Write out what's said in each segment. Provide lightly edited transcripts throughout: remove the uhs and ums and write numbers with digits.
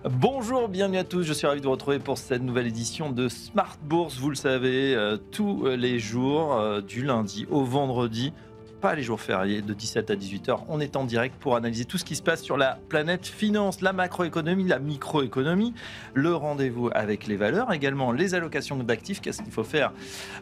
Bonjour, bienvenue à tous, je suis ravi de vous retrouver pour cette nouvelle édition de Smart Bourse. Vous le savez, tous les jours, du lundi au vendredi, pas les jours fériés, de 17 à 18h, on est en direct pour analyser tout ce qui se passe sur la planète finance, la macroéconomie, la microéconomie, le rendez-vous avec les valeurs, également les allocations d'actifs, qu'est-ce qu'il faut faire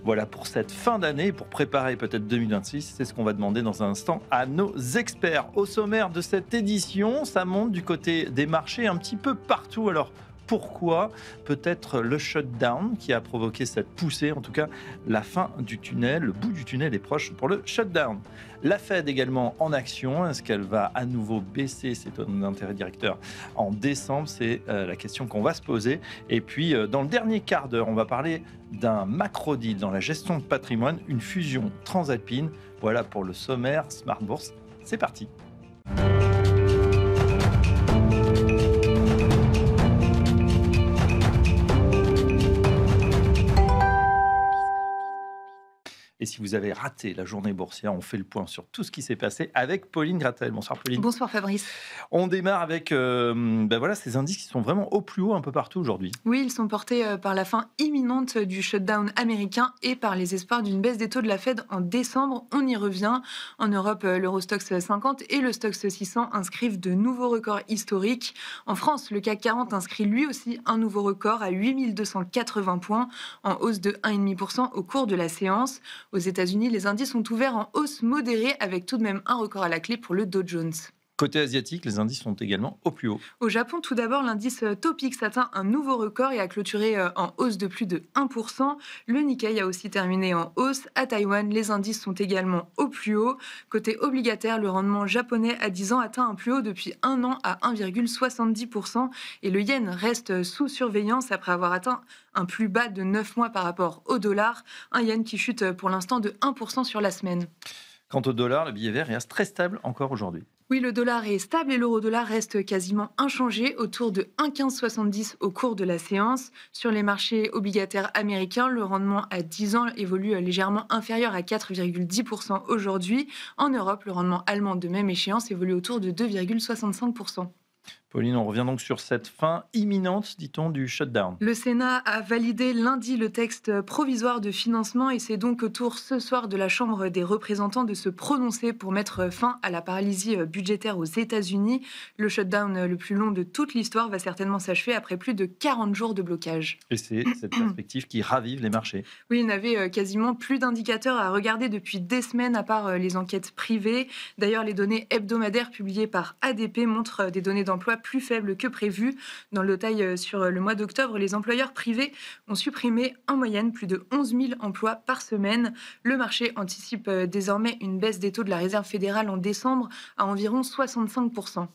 voilà, pour cette fin d'année, pour préparer peut-être 2026, c'est ce qu'on va demander dans un instant à nos experts. Au sommaire de cette édition, ça monte du côté des marchés un petit peu partout. Alors, pourquoi? Peut-être le shutdown qui a provoqué cette poussée, en tout cas la fin du tunnel, le bout du tunnel est proche pour le shutdown. La Fed également en action, est-ce qu'elle va à nouveau baisser ses taux d'intérêt directeur en décembre? C'est la question qu'on va se poser. Et puis dans le dernier quart d'heure, on va parler d'un macro-deal dans la gestion de patrimoine, une fusion transalpine. Voilà pour le sommaire Smart Bourse, c'est parti. Et si vous avez raté la journée boursière, on fait le point sur tout ce qui s'est passé avec Pauline Gratel. Bonsoir Pauline. Bonsoir Fabrice. On démarre avec voilà, ces indices qui sont vraiment au plus haut un peu partout aujourd'hui. Oui, ils sont portés par la fin imminente du shutdown américain et par les espoirs d'une baisse des taux de la Fed en décembre. On y revient. En Europe, l'Eurostoxx 50 et le Stoxx 600 inscrivent de nouveaux records historiques. En France, le CAC 40 inscrit lui aussi un nouveau record à 8280 points, en hausse de 1,5% au cours de la séance. Aux États-Unis, les indices sont ouverts en hausse modérée avec tout de même un record à la clé pour le Dow Jones. Côté asiatique, les indices sont également au plus haut. Au Japon, tout d'abord, l'indice Topix atteint un nouveau record et a clôturé en hausse de plus de 1%. Le Nikkei a aussi terminé en hausse. À Taïwan, les indices sont également au plus haut. Côté obligataire, le rendement japonais à 10 ans atteint un plus haut depuis un an à 1,70%. Et le yen reste sous surveillance après avoir atteint un plus bas de 9 mois par rapport au dollar. Un yen qui chute pour l'instant de 1% sur la semaine. Quant au dollar, le billet vert reste très stable encore aujourd'hui. Oui, le dollar est stable et l'euro-dollar reste quasiment inchangé, autour de 1,1570 au cours de la séance. Sur les marchés obligataires américains, le rendement à 10 ans évolue légèrement inférieur à 4,10% aujourd'hui. En Europe, le rendement allemand de même échéance évolue autour de 2,65%. Pauline, on revient donc sur cette fin imminente, dit-on, du shutdown. Le Sénat a validé lundi le texte provisoire de financement et c'est donc au tour ce soir de la Chambre des représentants de se prononcer pour mettre fin à la paralysie budgétaire aux États-Unis. Le shutdown le plus long de toute l'histoire va certainement s'achever après plus de 40 jours de blocage. Et c'est cette perspective qui ravive les marchés. Oui, il n'avait quasiment plus d'indicateurs à regarder depuis des semaines à part les enquêtes privées. D'ailleurs, les données hebdomadaires publiées par ADP montrent des données d'emploi plus faible que prévu. Dans le détail, sur le mois d'octobre, les employeurs privés ont supprimé en moyenne plus de 11 000 emplois par semaine. Le marché anticipe désormais une baisse des taux de la Réserve fédérale en décembre à environ 65%.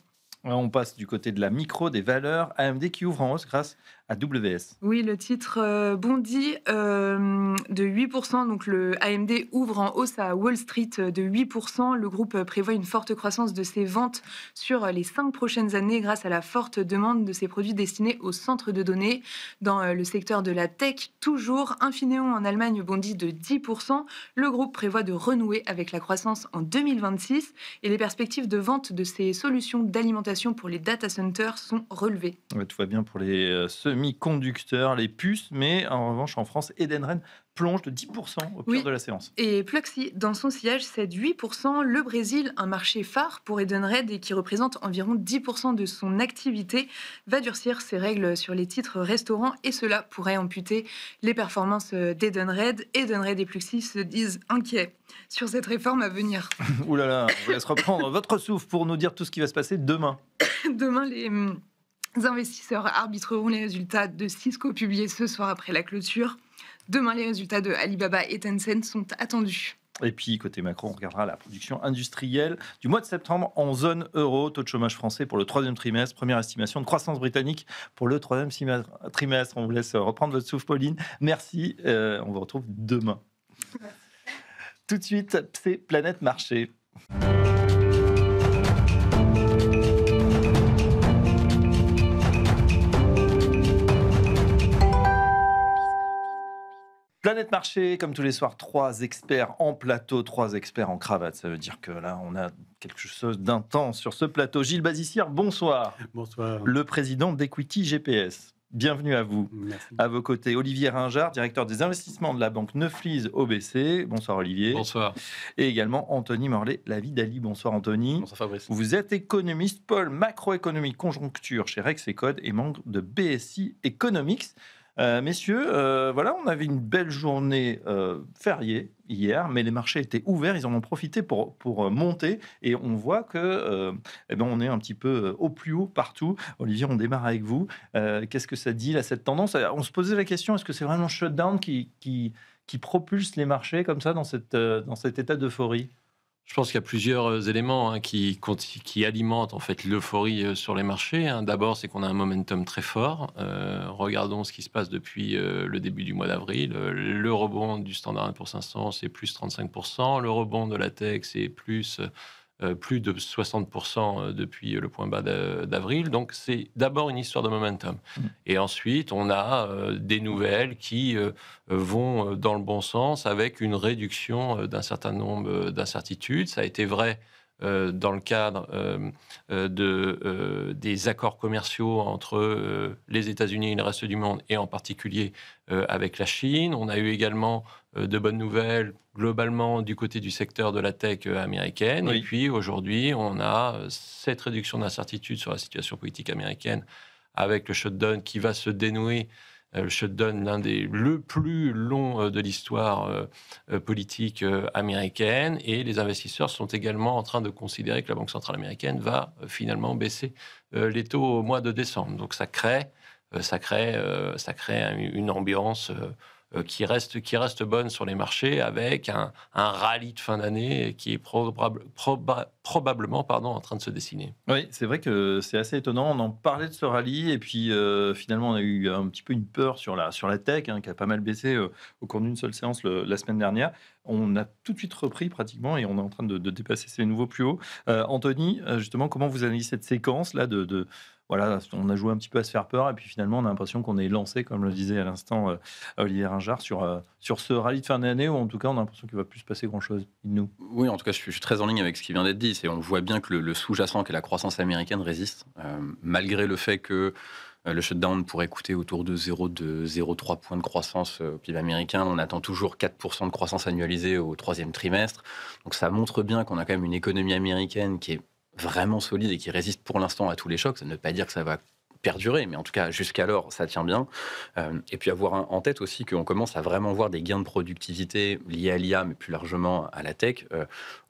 On passe du côté de la micro, des valeurs. AMD qui ouvre en hausse grâce à WS. Oui, le titre bondit de 8%. Donc le AMD ouvre en hausse à Wall Street de 8%. Le groupe prévoit une forte croissance de ses ventes sur les 5 prochaines années grâce à la forte demande de ses produits destinés aux centres de données. Dans le secteur de la tech, toujours, Infineon en Allemagne bondit de 10%. Le groupe prévoit de renouer avec la croissance en 2026 et les perspectives de vente de ses solutions d'alimentation pour les data centers sont relevées. Ouais, tout va bien pour les semi-conducteurs, les puces, mais en revanche en France, Edenred plonge de 10% au cœur de la séance. Et Pluxee, dans son sillage, cède 8%. Le Brésil, un marché phare pour Edenred et qui représente environ 10% de son activité, va durcir ses règles sur les titres restaurants et cela pourrait amputer les performances d'Edenred. Edenred et Pluxee se disent inquiets sur cette réforme à venir. Ouh là là, on vous laisse reprendre votre souffle pour nous dire tout ce qui va se passer demain. Demain, les investisseurs arbitreront les résultats de Cisco publiés ce soir après la clôture. Demain, les résultats de Alibaba et Tencent sont attendus. Et puis, côté macro, on regardera la production industrielle du mois de septembre en zone euro. Taux de chômage français pour le 3e trimestre. Première estimation de croissance britannique pour le 3e trimestre. On vous laisse reprendre votre souffle, Pauline. Merci. On vous retrouve demain. Tout de suite, c'est Planète Marché. Planète Planète Marché, comme tous les soirs, 3 experts en plateau, 3 experts en cravate. Ça veut dire que là, on a quelque chose d'intense sur ce plateau. Gilles Bazissière, bonsoir. Bonsoir. Le président d'Equity GPS. Bienvenue à vous. Merci. À vos côtés, Olivier Ringard, directeur des investissements de la banque Neuflize OBC. Bonsoir Olivier. Bonsoir. Et également Anthony Morlet, la vie d'Ali. Bonsoir Anthony. Bonsoir Fabrice. Vous êtes économiste, pôle macroéconomie conjoncture chez Rexecode et membre de BSI Economics. Messieurs, voilà, on avait une belle journée fériée hier, mais les marchés étaient ouverts, ils en ont profité pour monter, et on voit que on est un petit peu au plus haut partout. Olivier, on démarre avec vous. Qu'est-ce que ça dit là, cette tendance? On se posait la question, est-ce que c'est vraiment le shutdown qui propulse les marchés comme ça dans cet état d'euphorie? Je pense qu'il y a plusieurs éléments qui alimentent en fait l'euphorie sur les marchés. D'abord, c'est qu'on a un momentum très fort. Regardons ce qui se passe depuis le début du mois d'avril. Le rebond du Standard & Poor's 500, c'est plus 35%. Le rebond de la tech, c'est plus de 60% depuis le point bas d'avril. Donc, c'est d'abord une histoire de momentum. Et ensuite, on a des nouvelles qui vont dans le bon sens avec une réduction d'un certain nombre d'incertitudes. Ça a été vrai dans le cadre des accords commerciaux entre les États-Unis et le reste du monde, et en particulier avec la Chine. On a eu également de bonnes nouvelles globalement du côté du secteur de la tech américaine. Oui. Et puis aujourd'hui, on a cette réduction d'incertitude sur la situation politique américaine avec le shutdown qui va se dénouer. Le shutdown, le plus long de l'histoire politique américaine. Et les investisseurs sont également en train de considérer que la Banque centrale américaine va finalement baisser les taux au mois de décembre. Donc ça crée une ambiance qui reste bonne sur les marchés, avec un rallye de fin d'année qui est probablement en train de se dessiner. Oui, c'est vrai que c'est assez étonnant. On en parlait de ce rallye, et puis finalement on a eu un petit peu une peur sur la tech, qui a pas mal baissé au cours d'une seule séance la semaine dernière. On a tout de suite repris pratiquement, et on est en train de dépasser ces nouveaux plus hauts. Anthony, justement, comment vous analysez cette séquence là voilà, on a joué un petit peu à se faire peur, et puis finalement, on a l'impression qu'on est lancé, comme le disait à l'instant Olivier Ringard, sur ce rallye de fin d'année, où en tout cas, on a l'impression qu'il ne va plus se passer grand-chose. Nous. Oui, en tout cas, je suis très en ligne avec ce qui vient d'être dit. On voit bien que le sous-jacent, qui est la croissance américaine, résiste, malgré le fait que le shutdown pourrait coûter autour de 0,3 points de croissance au PIB américain. On attend toujours 4% de croissance annualisée au troisième trimestre. Donc ça montre bien qu'on a quand même une économie américaine qui est vraiment solide et qui résiste pour l'instant à tous les chocs. Ça ne veut pas dire que ça va perdurer, mais en tout cas, jusqu'alors, ça tient bien. Et puis avoir en tête aussi qu'on commence à vraiment voir des gains de productivité liés à l'IA, mais plus largement à la tech.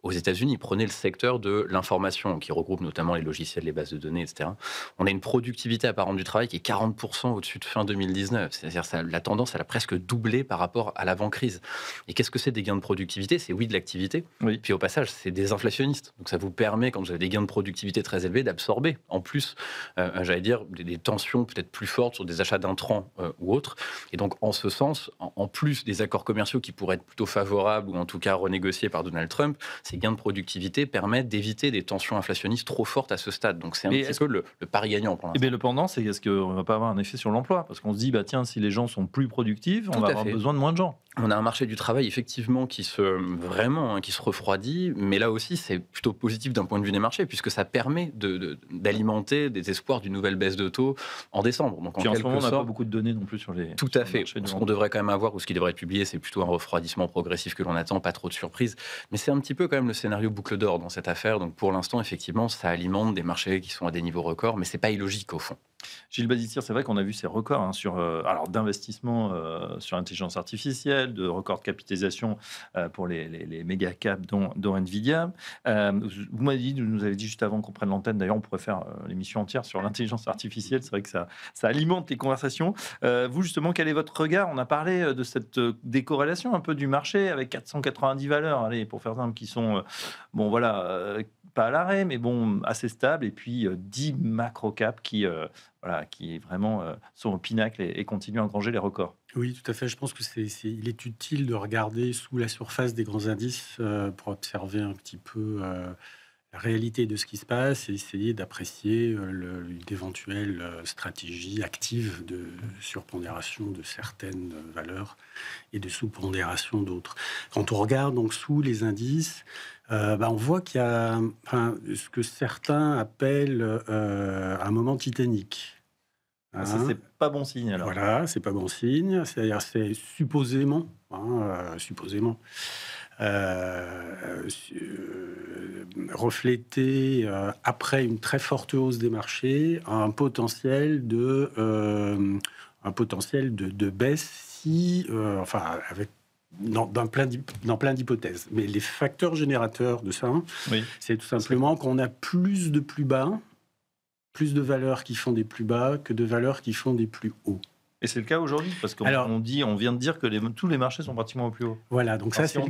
Aux États-Unis, prenez le secteur de l'information, qui regroupe notamment les logiciels, les bases de données, etc. On a une productivité apparente du travail qui est 40% au-dessus de fin 2019. C'est-à-dire que la tendance, elle a presque doublé par rapport à l'avant-crise. Et qu'est-ce que c'est des gains de productivité? C'est de l'activité. Oui. Puis au passage, c'est désinflationniste. Donc ça vous permet, quand vous avez des gains de productivité très élevés, d'absorber, en plus, j'allais dire, des tensions peut-être plus fortes sur des achats d'intrants ou autres. Et donc, en ce sens, en plus des accords commerciaux qui pourraient être plutôt favorables, ou en tout cas renégociés par Donald Trump, ces gains de productivité permettent d'éviter des tensions inflationnistes trop fortes à ce stade. Donc c'est un petit peu le pari gagnant pour l'instant. Et bien, le pendant, c'est est-ce qu'on ne va pas avoir un effet sur l'emploi? Parce qu'on se dit, tiens, si les gens sont plus productifs, on va avoir besoin de moins de gens. On a un marché du travail, effectivement, qui se refroidit, mais là aussi, c'est plutôt positif d'un point de vue des marchés, puisque ça permet d'alimenter des espoirs d'une nouvelle baisse de taux en décembre. Donc, puis en ce moment, on n'a pas beaucoup de données non plus sur les... Tout à fait. Ce qu'on devrait quand même avoir, ou ce qui devrait être publié, c'est plutôt un refroidissement progressif que l'on attend, pas trop de surprises. Mais c'est un petit peu quand même le scénario boucle d'or dans cette affaire. Donc pour l'instant, effectivement, ça alimente des marchés qui sont à des niveaux records, mais c'est pas illogique au fond. Gilles Bazissière, c'est vrai qu'on a vu ces records d'investissement sur l'intelligence artificielle, de records de capitalisation pour les méga caps dont Nvidia. Vous nous avez dit juste avant qu'on prenne l'antenne, d'ailleurs on pourrait faire l'émission entière sur l'intelligence artificielle, c'est vrai que ça alimente les conversations. Vous justement, quel est votre regard? On a parlé de cette décorrélation un peu du marché avec 490 valeurs, pour faire simple, qui sont pas à l'arrêt, mais assez stables, et puis 10 macro-caps qui vraiment sont au pinacle et continuent à engranger les records. Oui, tout à fait. Je pense qu'il est utile de regarder sous la surface des grands indices pour observer un petit peu la réalité de ce qui se passe et essayer d'apprécier d'éventuelles stratégies actives de surpondération de certaines valeurs et de sous-pondération d'autres. Quand on regarde donc sous les indices, on voit qu'il y a ce que certains appellent un moment titanique. Ça, c'est pas bon signe alors. Voilà, c'est pas bon signe. C'est-à-dire, c'est supposément, refléter, après une très forte hausse des marchés, un potentiel de baisse si, avec dans plein d'hypothèses. Mais les facteurs générateurs de ça, Oui. c'est tout simplement qu'on a plus de plus bas, plus de valeurs qui font des plus bas que de valeurs qui font des plus hauts. Et c'est le cas aujourd'hui, parce qu'on vient de dire que tous les marchés sont pratiquement au plus haut. Voilà, donc Alors, ça,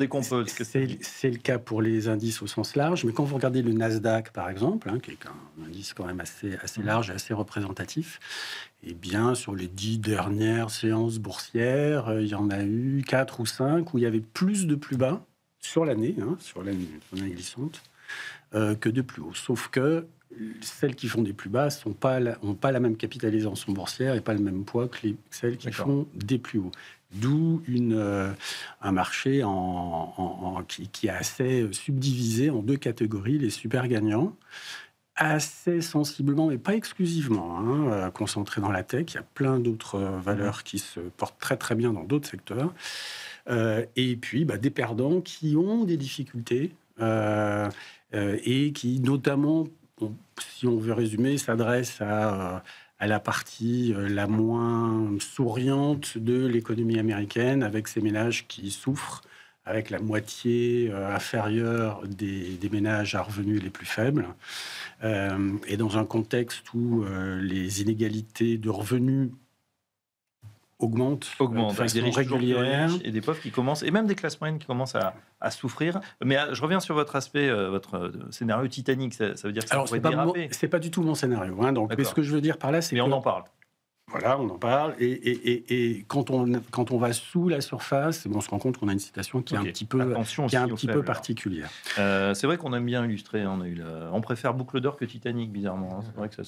c'est le cas pour les indices au sens large. Mais quand vous regardez le Nasdaq, par exemple, qui est un indice quand même assez large et assez représentatif, eh bien, sur les 10 dernières séances boursières, il y en a eu 4 ou 5 où il y avait plus de plus bas sur l'année glissante, que de plus haut. Sauf que celles qui font des plus bas n'ont pas la même capitalisation boursière et pas le même poids que celles qui font des plus hauts. D'où un marché qui est assez subdivisé en 2 catégories, les super gagnants, assez sensiblement, mais pas exclusivement, concentrés dans la tech. Il y a plein d'autres valeurs qui se portent très très bien dans d'autres secteurs. Et puis des perdants qui ont des difficultés et qui notamment, si on veut résumer, s'adresse à la partie la moins souriante de l'économie américaine, avec ces ménages qui souffrent, avec la moitié inférieure des ménages à revenus les plus faibles. Et dans un contexte où les inégalités de revenus augmentent de façon régulière. Et des pauvres qui commencent, et même des classes moyennes qui commencent à souffrir. Mais je reviens sur votre aspect, votre scénario Titanic. Ça veut dire que ça pourrait déraper. C'est pas du tout mon scénario. Mais ce que je veux dire par là, c'est on en parle. Voilà, on en parle. Et quand on va sous la surface, on se rend compte qu'on a une situation qui est un petit peu particulière. C'est vrai qu'on aime bien illustrer. On préfère Boucle d'Or que Titanic, bizarrement. C'est vrai que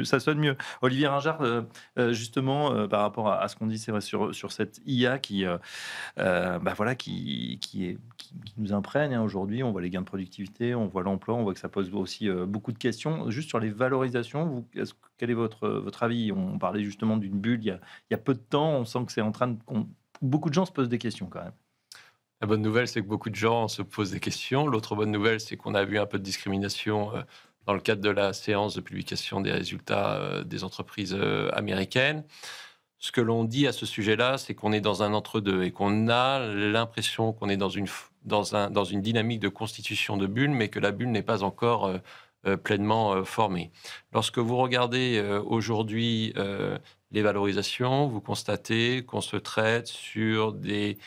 ça sonne mieux. Olivier Ringard, justement, par rapport à ce qu'on dit, c'est vrai, sur cette IA qui nous imprègne aujourd'hui. On voit les gains de productivité, on voit l'emploi, on voit que ça pose aussi beaucoup de questions. Juste sur les valorisations, quel est votre avis? On parlait justement d'une bulle il y a peu de temps. On sent que c'est en train de... Beaucoup de gens se posent des questions quand même. La bonne nouvelle, c'est que beaucoup de gens se posent des questions. L'autre bonne nouvelle, c'est qu'on a vu un peu de discrimination dans le cadre de la séance de publication des résultats des entreprises américaines. Ce que l'on dit à ce sujet-là, c'est qu'on est dans un entre-deux et qu'on a l'impression qu'on est dans une dynamique de constitution de bulles, mais que la bulle n'est pas encore pleinement formée. Lorsque vous regardez aujourd'hui les valorisations, vous constatez qu'on se traite sur des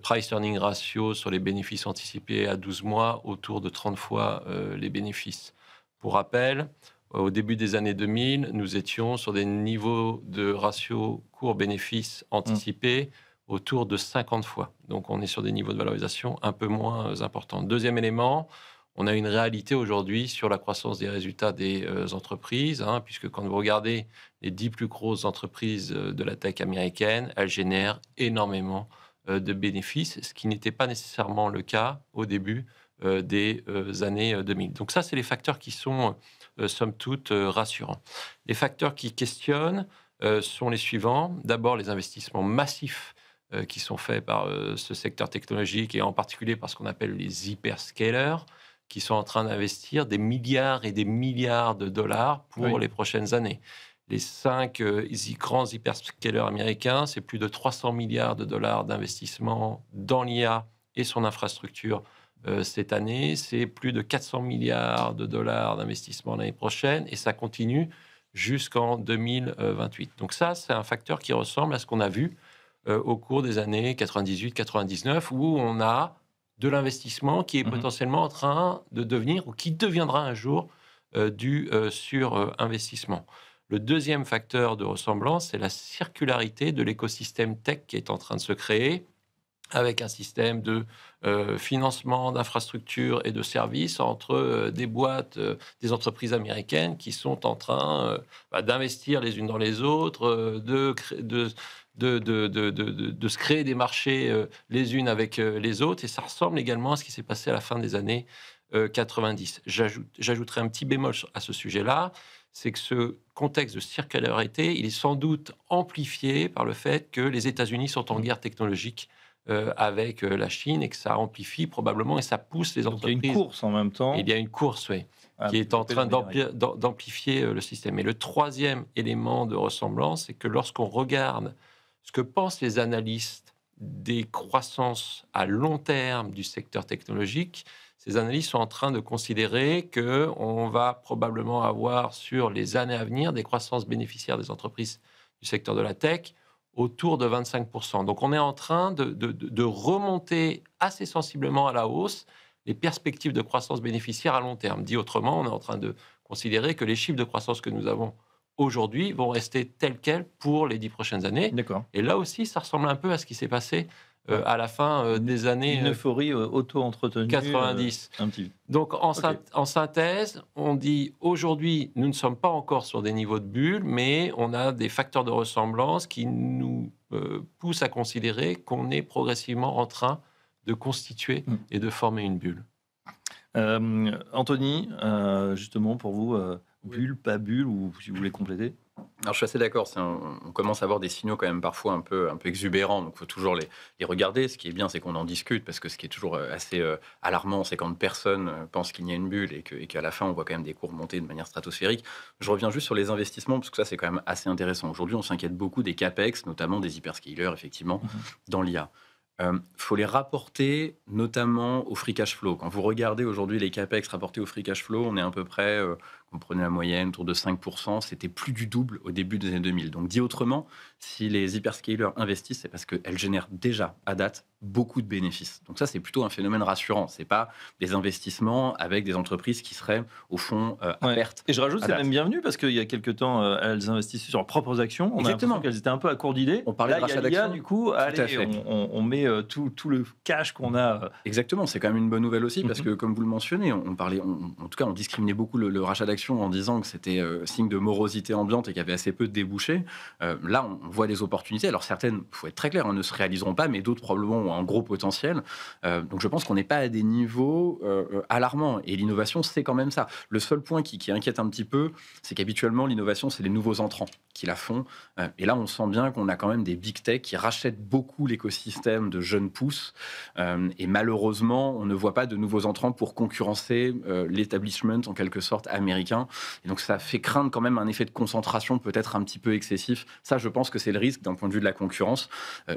price-earning ratio sur les bénéfices anticipés à 12 mois autour de 30 fois les bénéfices. Pour rappel, au début des années 2000, nous étions sur des niveaux de ratio cours-bénéfice anticipés autour de 50 fois. Donc, on est sur des niveaux de valorisation un peu moins importants. Deuxième élément, on a une réalité aujourd'hui sur la croissance des résultats des entreprises, puisque quand vous regardez les 10 plus grosses entreprises de la tech américaine, elles génèrent énormément de bénéfices, ce qui n'était pas nécessairement le cas au début des années 2000. Donc ça, c'est les facteurs qui sont, somme toute, rassurants. Les facteurs qui questionnent sont les suivants. D'abord, les investissements massifs qui sont faits par ce secteur technologique, et en particulier par ce qu'on appelle les hyperscalers, qui sont en train d'investir des milliards et des milliards de dollars pour les prochaines années. Les 5 grands hyperscalers américains, c'est plus de 300 milliards de dollars d'investissement dans l'IA et son infrastructure cette année. C'est plus de 400 milliards de dollars d'investissement l'année prochaine, et ça continue jusqu'en 2028. Donc ça, c'est un facteur qui ressemble à ce qu'on a vu au cours des années 98-99, où on a de l'investissement qui est potentiellement en train de devenir, ou qui deviendra un jour, du surinvestissement. Le deuxième facteur de ressemblance, c'est la circularité de l'écosystème tech qui est en train de se créer, avec un système de financement d'infrastructures et de services entre des boîtes, des entreprises américaines qui sont en train d'investir les unes dans les autres, de se créer des marchés les unes avec les autres. Et ça ressemble également à ce qui s'est passé à la fin des années 90. J'ajouterai un petit bémol à ce sujet-là, c'est que ce contexte de circularité, il est sans doute amplifié par le fait que les États-Unis sont en guerre technologique avec la Chine, et que ça amplifie probablement et ça pousse les entreprises. Il y a une course en même temps. Il y a une course, oui, qui est en train d'amplifier le système. Et le troisième élément de ressemblance, c'est que lorsqu'on regarde ce que pensent les analystes des croissances à long terme du secteur technologique, ces analystes sont en train de considérer qu'on va probablement avoir sur les années à venir des croissances bénéficiaires des entreprises du secteur de la tech autour de 25%. Donc on est en train de remonter assez sensiblement à la hausse les perspectives de croissance bénéficiaire à long terme. Dit autrement, on est en train de considérer que les chiffres de croissance que nous avons aujourd'hui vont rester tels quels pour les 10 prochaines années. D'accord. Et là aussi, ça ressemble un peu à ce qui s'est passé à la fin des années... Une euphorie auto-entretenue. 90. Un petit... Donc, en synthèse, on dit aujourd'hui, nous ne sommes pas encore sur des niveaux de bulle, mais on a des facteurs de ressemblance qui nous poussent à considérer qu'on est progressivement en train de constituer et de former une bulle. Anthony, justement, pour vous, bulle, pas bulle, ou si vous voulez compléter? Alors, je suis assez d'accord. On commence à avoir des signaux quand même parfois un peu exubérants. Donc, il faut toujours les regarder. Ce qui est bien, c'est qu'on en discute, parce que ce qui est toujours assez alarmant, c'est quand personne pense qu'il y a une bulle et qu'à la fin, on voit quand même des cours monter de manière stratosphérique. Je reviens juste sur les investissements, parce que ça, c'est quand même assez intéressant. Aujourd'hui, on s'inquiète beaucoup des CAPEX, notamment des hyperscalers, effectivement, dans l'IA. Faut les rapporter notamment au free cash flow. Quand vous regardez aujourd'hui les CAPEX rapportés au free cash flow, on est à peu près, vous prenez la moyenne, autour de 5%. C'était plus du double au début des années 2000. Donc, dit autrement, si les hyperscalers investissent, c'est parce qu'elles génèrent déjà, à date, beaucoup de bénéfices. Donc ça, c'est plutôt un phénomène rassurant. C'est pas des investissements avec des entreprises qui seraient, au fond, à perte. Et je rajoute, c'est même bienvenu, parce qu'il y a quelques temps, elles investissaient sur leurs propres actions. On a l'impression qu'elles étaient un peu à court d'idées. On parlait de rachat d'actions. Du coup, allez, on met tout le cash qu'on a. Exactement, c'est quand même une bonne nouvelle aussi, parce que, comme vous le mentionnez, en tout cas, on discriminait beaucoup le rachat d'actions en disant que c'était signe de morosité ambiante et qu'il y avait assez peu de débouchés. Là, on voit des opportunités. Alors, certaines, il faut être très clair, ne se réaliseront pas, mais d'autres probablement ont un gros potentiel. Donc, je pense qu'on n'est pas à des niveaux alarmants. Et l'innovation, c'est quand même ça. Le seul point qui inquiète un petit peu, c'est qu'habituellement, l'innovation, c'est les nouveaux entrants qui la font. Et là, on sent bien qu'on a quand même des big tech qui rachètent beaucoup l'écosystème de jeunes pousses. Et malheureusement, on ne voit pas de nouveaux entrants pour concurrencer l'établissement, en quelque sorte, américain. Et donc, ça fait craindre quand même un effet de concentration peut-être un petit peu excessif. Ça, je pense que c'est le risque d'un point de vue de la concurrence.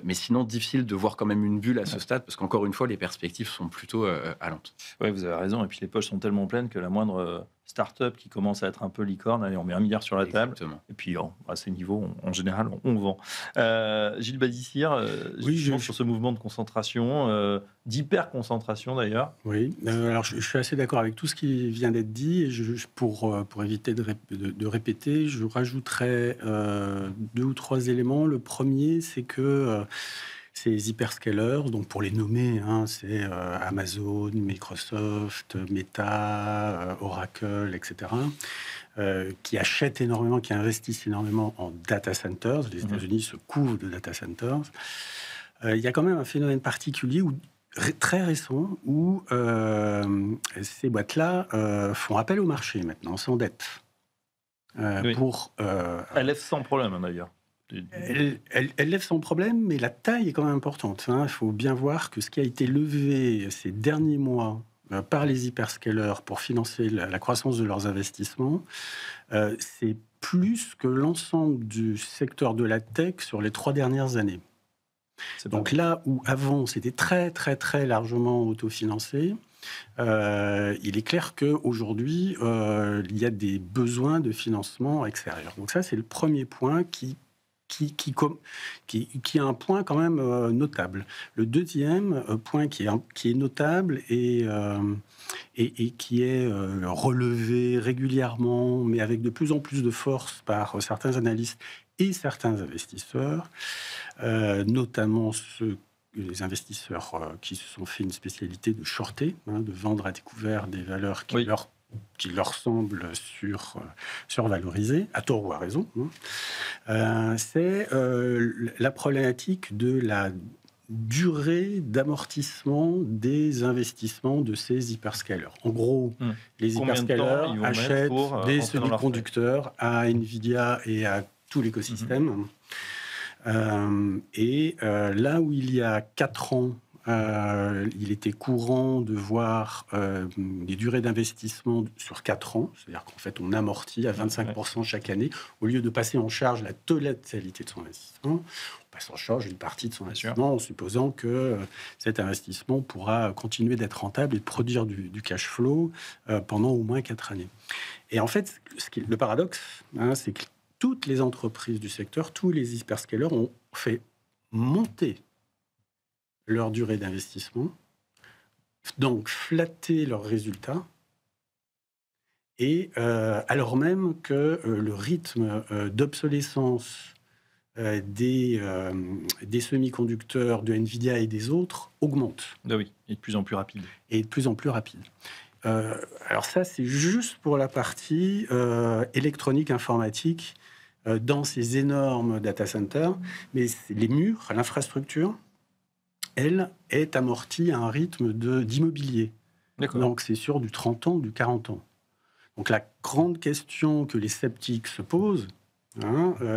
Mais sinon, difficile de voir quand même une bulle à ce stade, parce qu'encore une fois, les perspectives sont plutôt allantes. Oui, vous avez raison. Et puis, les poches sont tellement pleines que la moindre start-up qui commence à être un peu licorne, allez, on met 1 milliard sur la table. Exactement. Et puis, à ces niveaux, en général, on vend. Gilles Badissire, sur ce mouvement de concentration, d'hyper-concentration d'ailleurs. Oui, alors je suis assez d'accord avec tout ce qui vient d'être dit. Et pour éviter de répéter, je rajouterais 2 ou 3 éléments. Le premier, c'est que ces hyperscalers, donc pour les nommer, c'est Amazon, Microsoft, Meta, Oracle, etc., qui achètent énormément, qui investissent énormément en data centers. Les États-Unis se couvrent de data centers. Il y a quand même un phénomène particulier très récent où ces boîtes-là font appel au marché maintenant, s'endettent. Elles lèvent sans problème d'ailleurs. Elle lève son problème, mais la taille est quand même importante. Il faut bien voir que ce qui a été levé ces derniers mois par les hyperscalers pour financer la croissance de leurs investissements, c'est plus que l'ensemble du secteur de la tech sur les 3 dernières années. Donc là où avant c'était très très très largement autofinancé, il est clair qu'aujourd'hui il y a des besoins de financement extérieur. Donc ça, c'est le premier point qui est un point quand même notable. Le deuxième point qui est notable et qui est relevé régulièrement, mais avec de plus en plus de force par certains analystes et certains investisseurs, notamment ceux les investisseurs qui se sont fait une spécialité de shorter, de vendre à découvert des valeurs qui leur semblent survalorisées, à tort ou à raison. C'est la problématique de la durée d'amortissement des investissements de ces hyperscalers. En gros, les hyperscalers achètent des semi-conducteurs à Nvidia et à tout l'écosystème. Là où il y a 4 ans, il était courant de voir des durées d'investissement sur 4 ans, c'est-à-dire qu'en fait, on amortit à 25% chaque année, au lieu de passer en charge la totalité de son investissement. On passe en charge une partie de son investissement en supposant que cet investissement pourra continuer d'être rentable et de produire du cash flow pendant au moins 4 années. Et en fait, le paradoxe, c'est que toutes les entreprises du secteur, tous les hyperscalers ont fait monter leur durée d'investissement, donc flatter leurs résultats, et alors même que le rythme d'obsolescence des semi-conducteurs de Nvidia et des autres augmente. Ah oui, et de plus en plus rapide. Alors ça, c'est juste pour la partie électronique, informatique, dans ces énormes data centers, mais les murs, l'infrastructure, elle est amortie à un rythme d'immobilier. Donc, c'est sur du 30 ans ou du 40 ans. Donc, la grande question que les sceptiques se posent,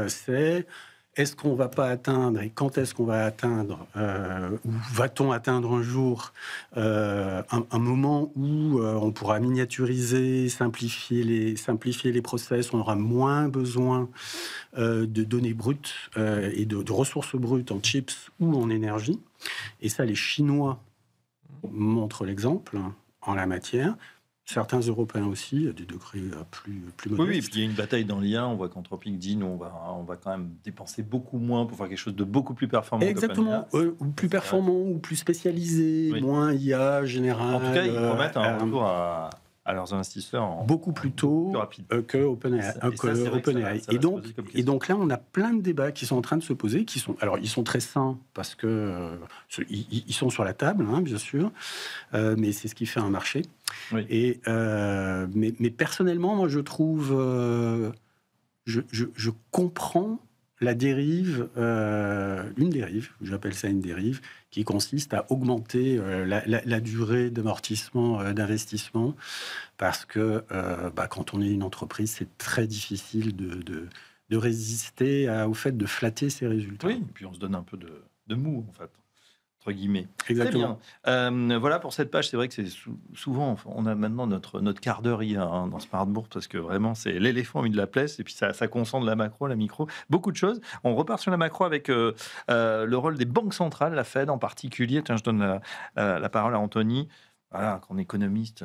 c'est est-ce qu'on ne va pas atteindre, et quand est-ce qu'on va atteindre, ou va-t-on atteindre un jour un moment où on pourra miniaturiser, simplifier les process, on aura moins besoin de données brutes et de ressources brutes en chips ou en énergie. Et ça, les Chinois montrent l'exemple en la matière. Certains Européens aussi, à des degrés plus modestes. Oui, et puis il y a une bataille dans l'IA. On voit qu'Anthropic dit nous, on va quand même dépenser beaucoup moins pour faire quelque chose de beaucoup plus performant. Exactement, ou plus performant, ou plus spécialisé, moins IA général. En tout cas, ils promettent un retour à leurs investisseurs beaucoup plus tôt que OpenAI. Et donc là, on a plein de débats qui sont en train de se poser, alors ils sont très sains parce que ils sont sur la table, bien sûr, mais c'est ce qui fait un marché. Oui. Mais personnellement, moi, je trouve, je comprends la dérive, une dérive, j'appelle ça une dérive, qui consiste à augmenter la durée d'amortissement d'investissement, parce que quand on est une entreprise, c'est très difficile de résister au fait de flatter ses résultats. Oui, et puis on se donne un peu de mou, en fait. Guillemets. Exactement. Très bien. Voilà pour cette page. C'est vrai que c'est souvent, on a maintenant notre quart d'heure IA dans Smart Bourse, parce que vraiment c'est l'éléphant au milieu de la place, et puis ça concentre la macro, la micro, beaucoup de choses. On repart sur la macro avec le rôle des banques centrales, la Fed en particulier. Tiens, je donne la parole à Anthony. Voilà, qu'en économiste,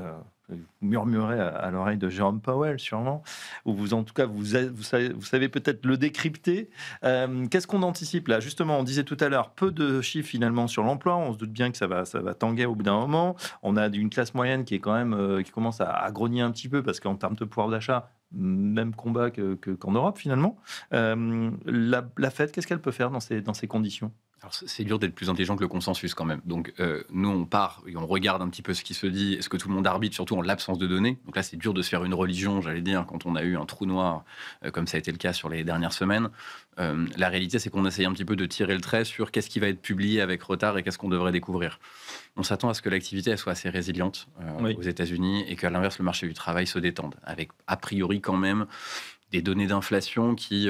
vous murmurez à l'oreille de Jérôme Powell, sûrement, ou en tout cas, vous savez peut-être le décrypter. Qu'est-ce qu'on anticipe là ? Justement, on disait tout à l'heure, peu de chiffres finalement sur l'emploi. On se doute bien que ça va tanguer au bout d'un moment. On a une classe moyenne qui est quand même qui commence à grogner un petit peu, parce qu'en termes de pouvoir d'achat, même combat qu'en Europe finalement. La Fed, qu'est-ce qu'elle peut faire dans ces conditions ? Alors, c'est dur d'être plus intelligent que le consensus quand même. Donc, nous, on part et on regarde un petit peu ce qui se dit. Est-ce que tout le monde arbitre, surtout en l'absence de données ? Donc là, c'est dur de se faire une religion, j'allais dire, quand on a eu un trou noir, comme ça a été le cas sur les dernières semaines. La réalité, c'est qu'on essaye un petit peu de tirer le trait sur qu'est-ce qui va être publié avec retard et qu'est-ce qu'on devrait découvrir. On s'attend à ce que l'activité elle soit assez résiliente aux États-Unis, et qu'à l'inverse, le marché du travail se détende, avec a priori quand même des données d'inflation qui...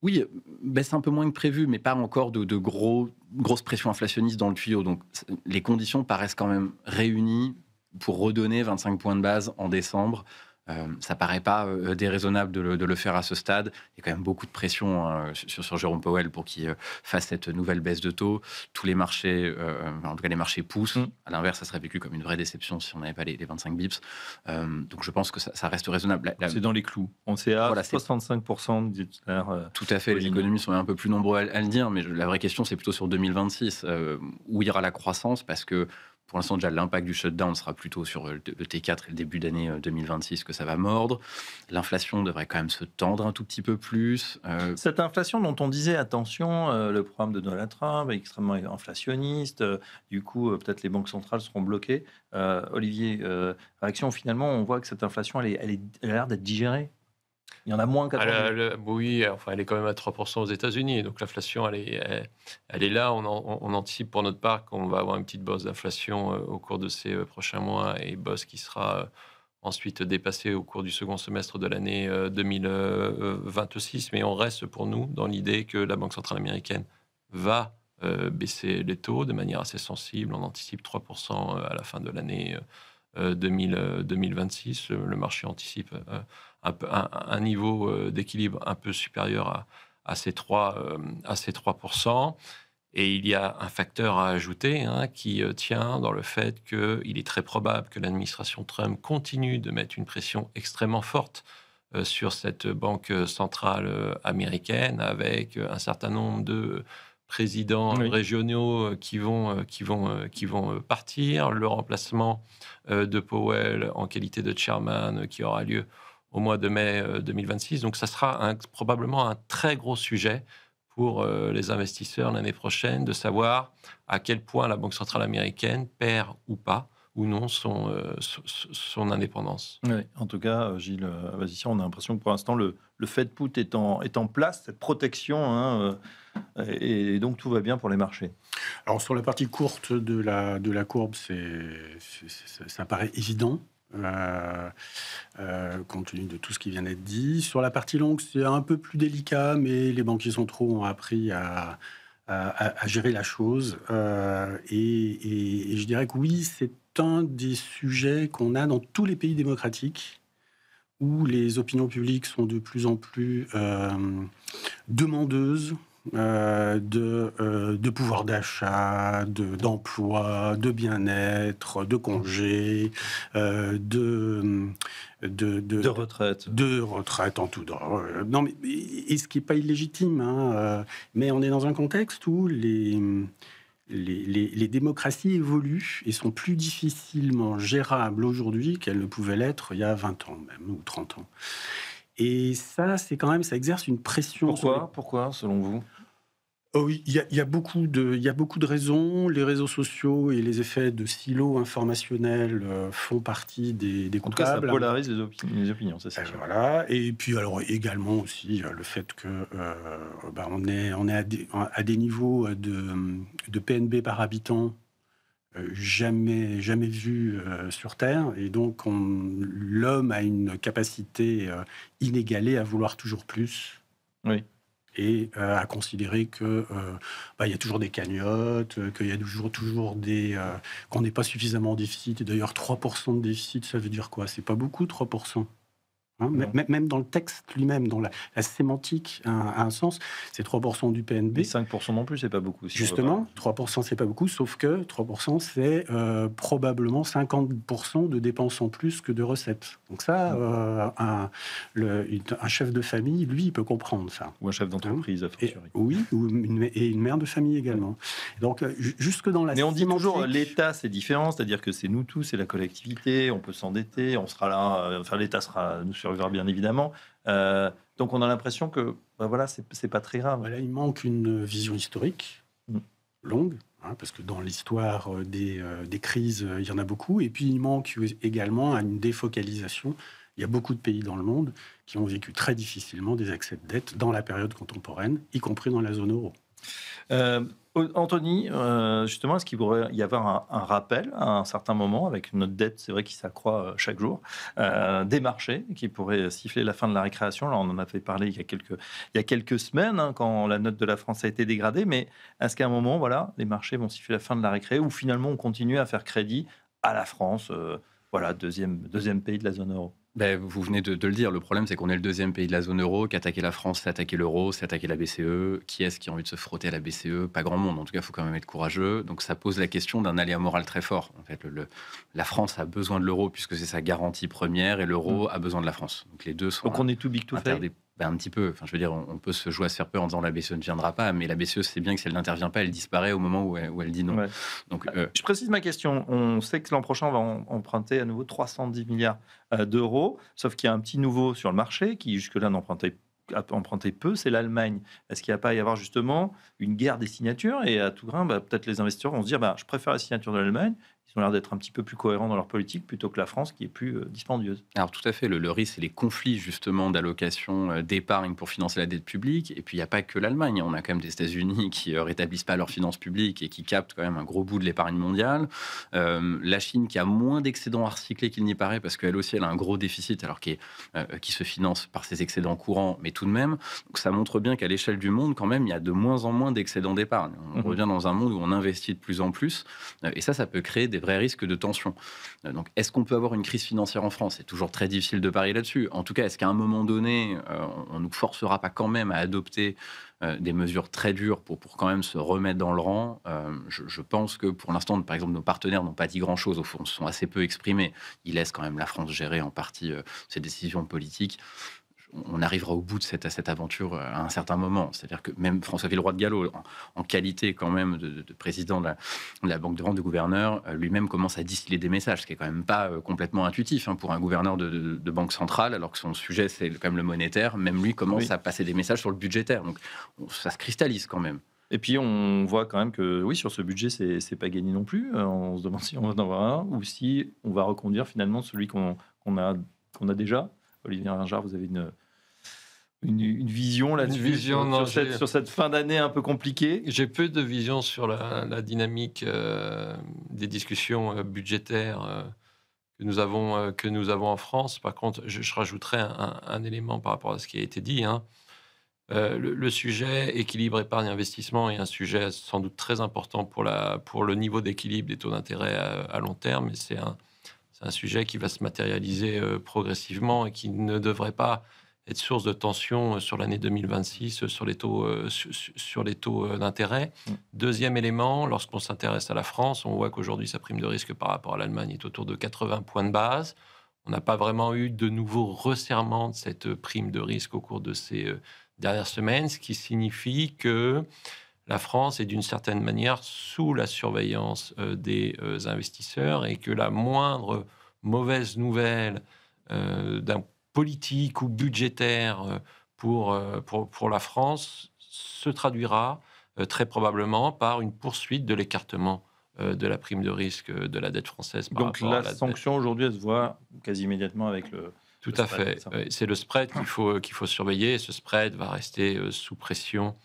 Oui, baisse un peu moins que prévu, mais pas encore de grosses pressions inflationnistes dans le tuyau. Donc, les conditions paraissent quand même réunies pour redonner 25 points de base en décembre. Ça paraît pas déraisonnable de le faire à ce stade. Il y a quand même beaucoup de pression sur Jérôme Powell pour qu'il fasse cette nouvelle baisse de taux. Tous les marchés, en tout cas les marchés poussent. À l'inverse, ça serait vécu comme une vraie déception si on n'avait pas les 25 bips. Donc je pense que ça reste raisonnable. C'est dans les clous. On sait à 65%, disait tout à l'heure. Tout à fait. Les économistes sont un peu plus nombreux à le dire, mais la vraie question, c'est plutôt sur 2026, où ira la croissance, parce que Pour l'instant, déjà, l'impact du shutdown sera plutôt sur le T4 et le début d'année 2026 que ça va mordre. L'inflation devrait quand même se tendre un tout petit peu plus. Cette inflation dont on disait, attention, le programme de Donald Trump est extrêmement inflationniste, du coup, peut-être les banques centrales seront bloquées. Olivier, réaction, finalement, on voit que cette inflation, elle a l'air d'être digérée. Il y en a moins qu'à Oui, enfin, elle est quand même à 3% aux États-Unis. Donc l'inflation, elle est là. On anticipe pour notre part qu'on va avoir une petite bosse d'inflation au cours de ces prochains mois et bosse qui sera ensuite dépassée au cours du second semestre de l'année 2026. Mais on reste pour nous dans l'idée que la Banque centrale américaine va baisser les taux de manière assez sensible. On anticipe 3% à la fin de l'année 2026. Le marché anticipe un niveau d'équilibre un peu supérieur à ces 3%. Et il y a un facteur à ajouter qui tient dans le fait qu'il est très probable que l'administration Trump continue de mettre une pression extrêmement forte sur cette banque centrale américaine, avec un certain nombre de présidents régionaux qui vont partir, le remplacement de Powell en qualité de chairman qui aura lieu au mois de mai 2026. Donc ça sera probablement un très gros sujet pour les investisseurs l'année prochaine, de savoir à quel point la Banque centrale américaine perd ou pas, ou non, son indépendance. Oui, en tout cas, Gilles Vassissia, on a l'impression que pour l'instant, le Fed Put est en place, cette protection, et donc tout va bien pour les marchés. Alors sur la partie courte de la courbe, ça paraît évident. Compte tenu de tout ce qui vient d'être dit. Sur la partie longue, c'est un peu plus délicat, mais les banquiers centraux ont appris à gérer la chose. Et je dirais que oui, c'est un des sujets qu'on a dans tous les pays démocratiques, où les opinions publiques sont de plus en plus demandeuses de pouvoir d'achat, d'emploi, de bien-être, de congés, de retraite. De retraite en tout genre. Non, mais et ce qui n'est pas illégitime, mais on est dans un contexte où les démocraties évoluent et sont plus difficilement gérables aujourd'hui qu'elles ne pouvaient l'être il y a 20 ans même, ou 30 ans. Et ça, c'est quand même, ça exerce une pression. Pourquoi, selon vous ? Oh oui, il y a beaucoup de raisons. Les réseaux sociaux et les effets de silos informationnels font partie des coupables. En tout cas, ça polarise les opinions, c'est ça. Voilà. Et puis, alors, également aussi le fait que on est à des niveaux de PNB par habitant jamais vus sur Terre. Et donc, l'homme a une capacité inégalée à vouloir toujours plus. Oui. Et à considérer que il y a toujours des cagnottes, qu'il y a toujours des... qu'on n'est pas suffisamment en déficit. Et d'ailleurs, 3% de déficit, ça veut dire quoi ? C'est pas beaucoup, 3%. Même dans le texte lui-même, dans la sémantique, a un sens. C'est 3% du PNB. Mais 5% non plus, c'est pas beaucoup. Justement, 3%, c'est pas beaucoup, sauf que 3%, c'est probablement 50% de dépenses en plus que de recettes. Donc ça, un chef de famille, lui, il peut comprendre ça. Ou un chef d'entreprise, a fortiori. Oui, et une mère de famille également. Donc, jusque dans la Mais on dit toujours, l'État, c'est différent, c'est-à-dire que c'est nous tous, c'est la collectivité, on peut s'endetter, on sera là, l'État nous survivra bien évidemment. Donc on a l'impression que c'est pas très grave. Voilà, il manque une vision historique longue, parce que dans l'histoire des crises, il y en a beaucoup. Et puis il manque également une défocalisation. Il y a beaucoup de pays dans le monde qui ont vécu très difficilement des excès de dette dans la période contemporaine, y compris dans la zone euro. Anthony, justement, est-ce qu'il pourrait y avoir un rappel à un certain moment, avec notre dette, c'est vrai, qui s'accroît chaque jour, des marchés qui pourraient siffler la fin de la récréation? Là, on en avait parlé il y a quelques semaines, quand la note de la France a été dégradée, mais est-ce qu'à un moment, les marchés vont siffler la fin de la récré, ou finalement on continue à faire crédit à la France, deuxième pays de la zone euro? Vous venez de le dire, le problème c'est qu'on est le deuxième pays de la zone euro, qu'attaquer la France c'est attaquer l'euro, c'est attaquer la BCE. Qui est-ce qui a envie de se frotter à la BCE? Pas grand monde, en tout cas il faut quand même être courageux. Donc ça pose la question d'un aléa moral très fort. En fait, la France a besoin de l'euro puisque c'est sa garantie première et l'euro a besoin de la France. Donc les deux sont... Donc on est too big to fail. Un petit peu. Enfin, je veux dire, on peut se jouer à se faire peur en disant la BCE ne viendra pas, mais la BCE sait bien que si elle n'intervient pas, elle disparaît au moment où elle dit non. Ouais. Donc, Je précise ma question. On sait que l'an prochain, on va emprunter à nouveau 310 milliards d'euros, sauf qu'il y a un petit nouveau sur le marché qui jusque-là empruntait peu, c'est l'Allemagne. Est-ce qu'il n'y a pas à y avoir justement une guerre des signatures et à tout grain, peut-être les investisseurs vont se dire je préfère la signature de l'Allemagne, ils ont l'air d'être un petit peu plus cohérents dans leur politique plutôt que la France qui est plus dispendieuse. Alors tout à fait, le risque, c'est les conflits justement d'allocation d'épargne pour financer la dette publique. Et puis il n'y a pas que l'Allemagne, on a quand même des États-Unis qui rétablissent pas leurs finances publiques et qui captent quand même un gros bout de l'épargne mondiale. La Chine qui a moins d'excédents à recycler qu'il n'y paraît parce qu'elle aussi elle a un gros déficit alors qui se finance par ses excédents courants, mais tout de même. Donc ça montre bien qu'à l'échelle du monde quand même il y a de moins en moins d'excédents d'épargne. On revient dans un monde où on investit de plus en plus et ça peut créer des vrais risques de tension. Donc, est-ce qu'on peut avoir une crise financière en France? C'est toujours très difficile de parier là-dessus. En tout cas, est-ce qu'à un moment donné, on ne nous forcera pas quand même à adopter des mesures très dures pour quand même se remettre dans le rang? Je pense que pour l'instant, par exemple, nos partenaires n'ont pas dit grand-chose. Au fond, se sont assez peu exprimés. Ils laissent quand même la France gérer en partie ses décisions politiques. On arrivera au bout de cette aventure à un certain moment. C'est-à-dire que même François Villeroy de Galhau, en qualité quand même de président de la Banque de France, de gouverneur, lui-même commence à distiller des messages, ce qui est quand même pas complètement intuitif pour un gouverneur de banque centrale, alors que son sujet c'est quand même le monétaire. Même lui commence à passer des messages sur le budgétaire. Donc ça se cristallise quand même. Et puis on voit quand même que oui, sur ce budget, c'est pas gagné non plus. On se demande si on va en avoir un ou si on va reconduire finalement celui qu'on a déjà. Olivier Ringard, vous avez une vision là-dessus, sur cette fin d'année un peu compliquée? J'ai peu de vision sur la dynamique des discussions budgétaires que nous avons en France. Par contre, je rajouterais un élément par rapport à ce qui a été dit. Le sujet équilibre épargne-investissement est un sujet sans doute très important pour le niveau d'équilibre des taux d'intérêt à long terme. Et c'est un sujet qui va se matérialiser progressivement et qui ne devrait pas être source de tension sur l'année 2026 sur les taux d'intérêt. Deuxième élément, lorsqu'on s'intéresse à la France, on voit qu'aujourd'hui, sa prime de risque par rapport à l'Allemagne est autour de 80 points de base. On n'a pas vraiment eu de nouveau resserrement de cette prime de risque au cours de ces dernières semaines, ce qui signifie que la France est d'une certaine manière sous la surveillance des investisseurs et que la moindre mauvaise nouvelle d'un politique ou budgétaire pour la France se traduira très probablement par une poursuite de l'écartement de la prime de risque de la dette française. Donc la sanction aujourd'hui, elle se voit quasi immédiatement avec le... Tout à fait. C'est le spread qu'il faut surveiller. Et ce spread va rester sous pression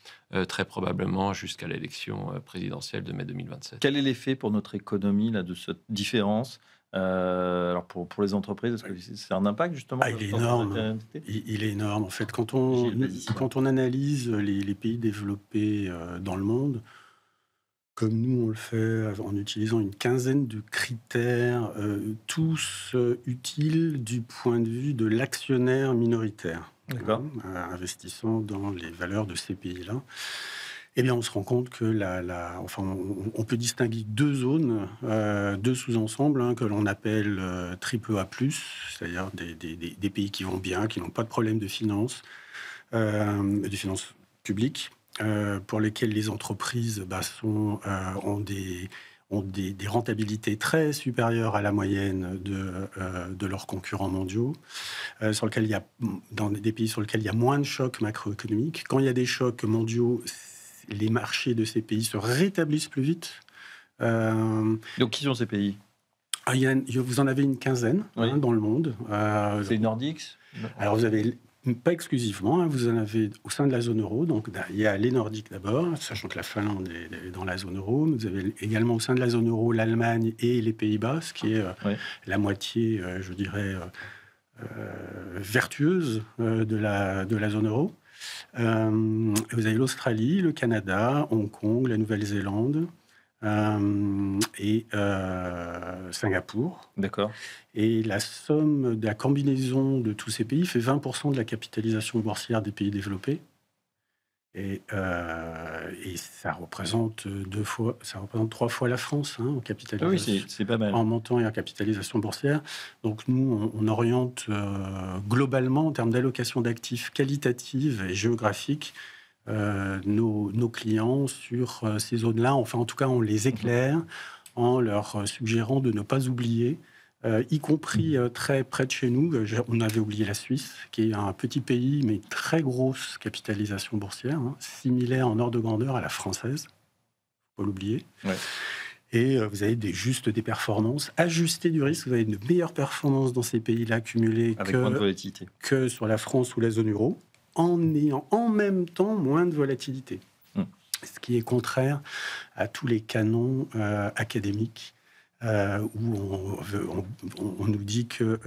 très probablement jusqu'à l'élection présidentielle de mai 2027. Quel est l'effet pour notre économie là, de cette différence? Alors pour les entreprises, est-ce que c'est un impact justement? Il est énorme. Il est énorme. En fait, quand on analyse les pays développés dans le monde, comme nous on le fait en utilisant une quinzaine de critères, tous utiles du point de vue de l'actionnaire minoritaire, investissant dans les valeurs de ces pays-là. Eh bien, on se rend compte que on peut distinguer deux zones, deux sous-ensembles que l'on appelle AAA+, c'est-à-dire des pays qui vont bien, qui n'ont pas de problème de finances publiques, pour lesquels les entreprises ont des rentabilités très supérieures à la moyenne de leurs concurrents mondiaux, dans des pays sur lesquels il y a moins de chocs macroéconomiques. Quand il y a des chocs mondiaux, les marchés de ces pays se rétablissent plus vite. Donc, qui sont ces pays? Vous en avez une quinzaine dans le monde. C'est les Nordiques? Alors, vous avez, pas exclusivement, vous en avez au sein de la zone euro. Donc, il y a les Nordiques d'abord, sachant que la Finlande est dans la zone euro. Vous avez également au sein de la zone euro l'Allemagne et les Pays-Bas, ce qui est la moitié, je dirais, vertueuse de la zone euro. Vous avez l'Australie, le Canada, Hong Kong, la Nouvelle-Zélande et Singapour. D'accord. Et la somme de la combinaison de tous ces pays fait 20% de la capitalisation boursière des pays développés. Et ça représente 3 fois la France en capitalisation. Oui, c'est pas mal. En montant et en capitalisation boursière. Donc nous, on oriente globalement en termes d'allocation d'actifs qualitatives et géographiques nos clients sur ces zones-là. Enfin, en tout cas, on les éclaire en leur suggérant de ne pas oublier, y compris très près de chez nous. On avait oublié la Suisse, qui est un petit pays, mais très grosse capitalisation boursière, similaire en ordre de grandeur à la française. Il faut pas l'oublier. Ouais. Et vous avez des performances ajustées du risque. Vous avez de meilleures performances dans ces pays-là cumulées avec moins de volatilité que sur la France ou la zone euro, en ayant en même temps moins de volatilité. Ce qui est contraire à tous les canons académiques où on nous dit que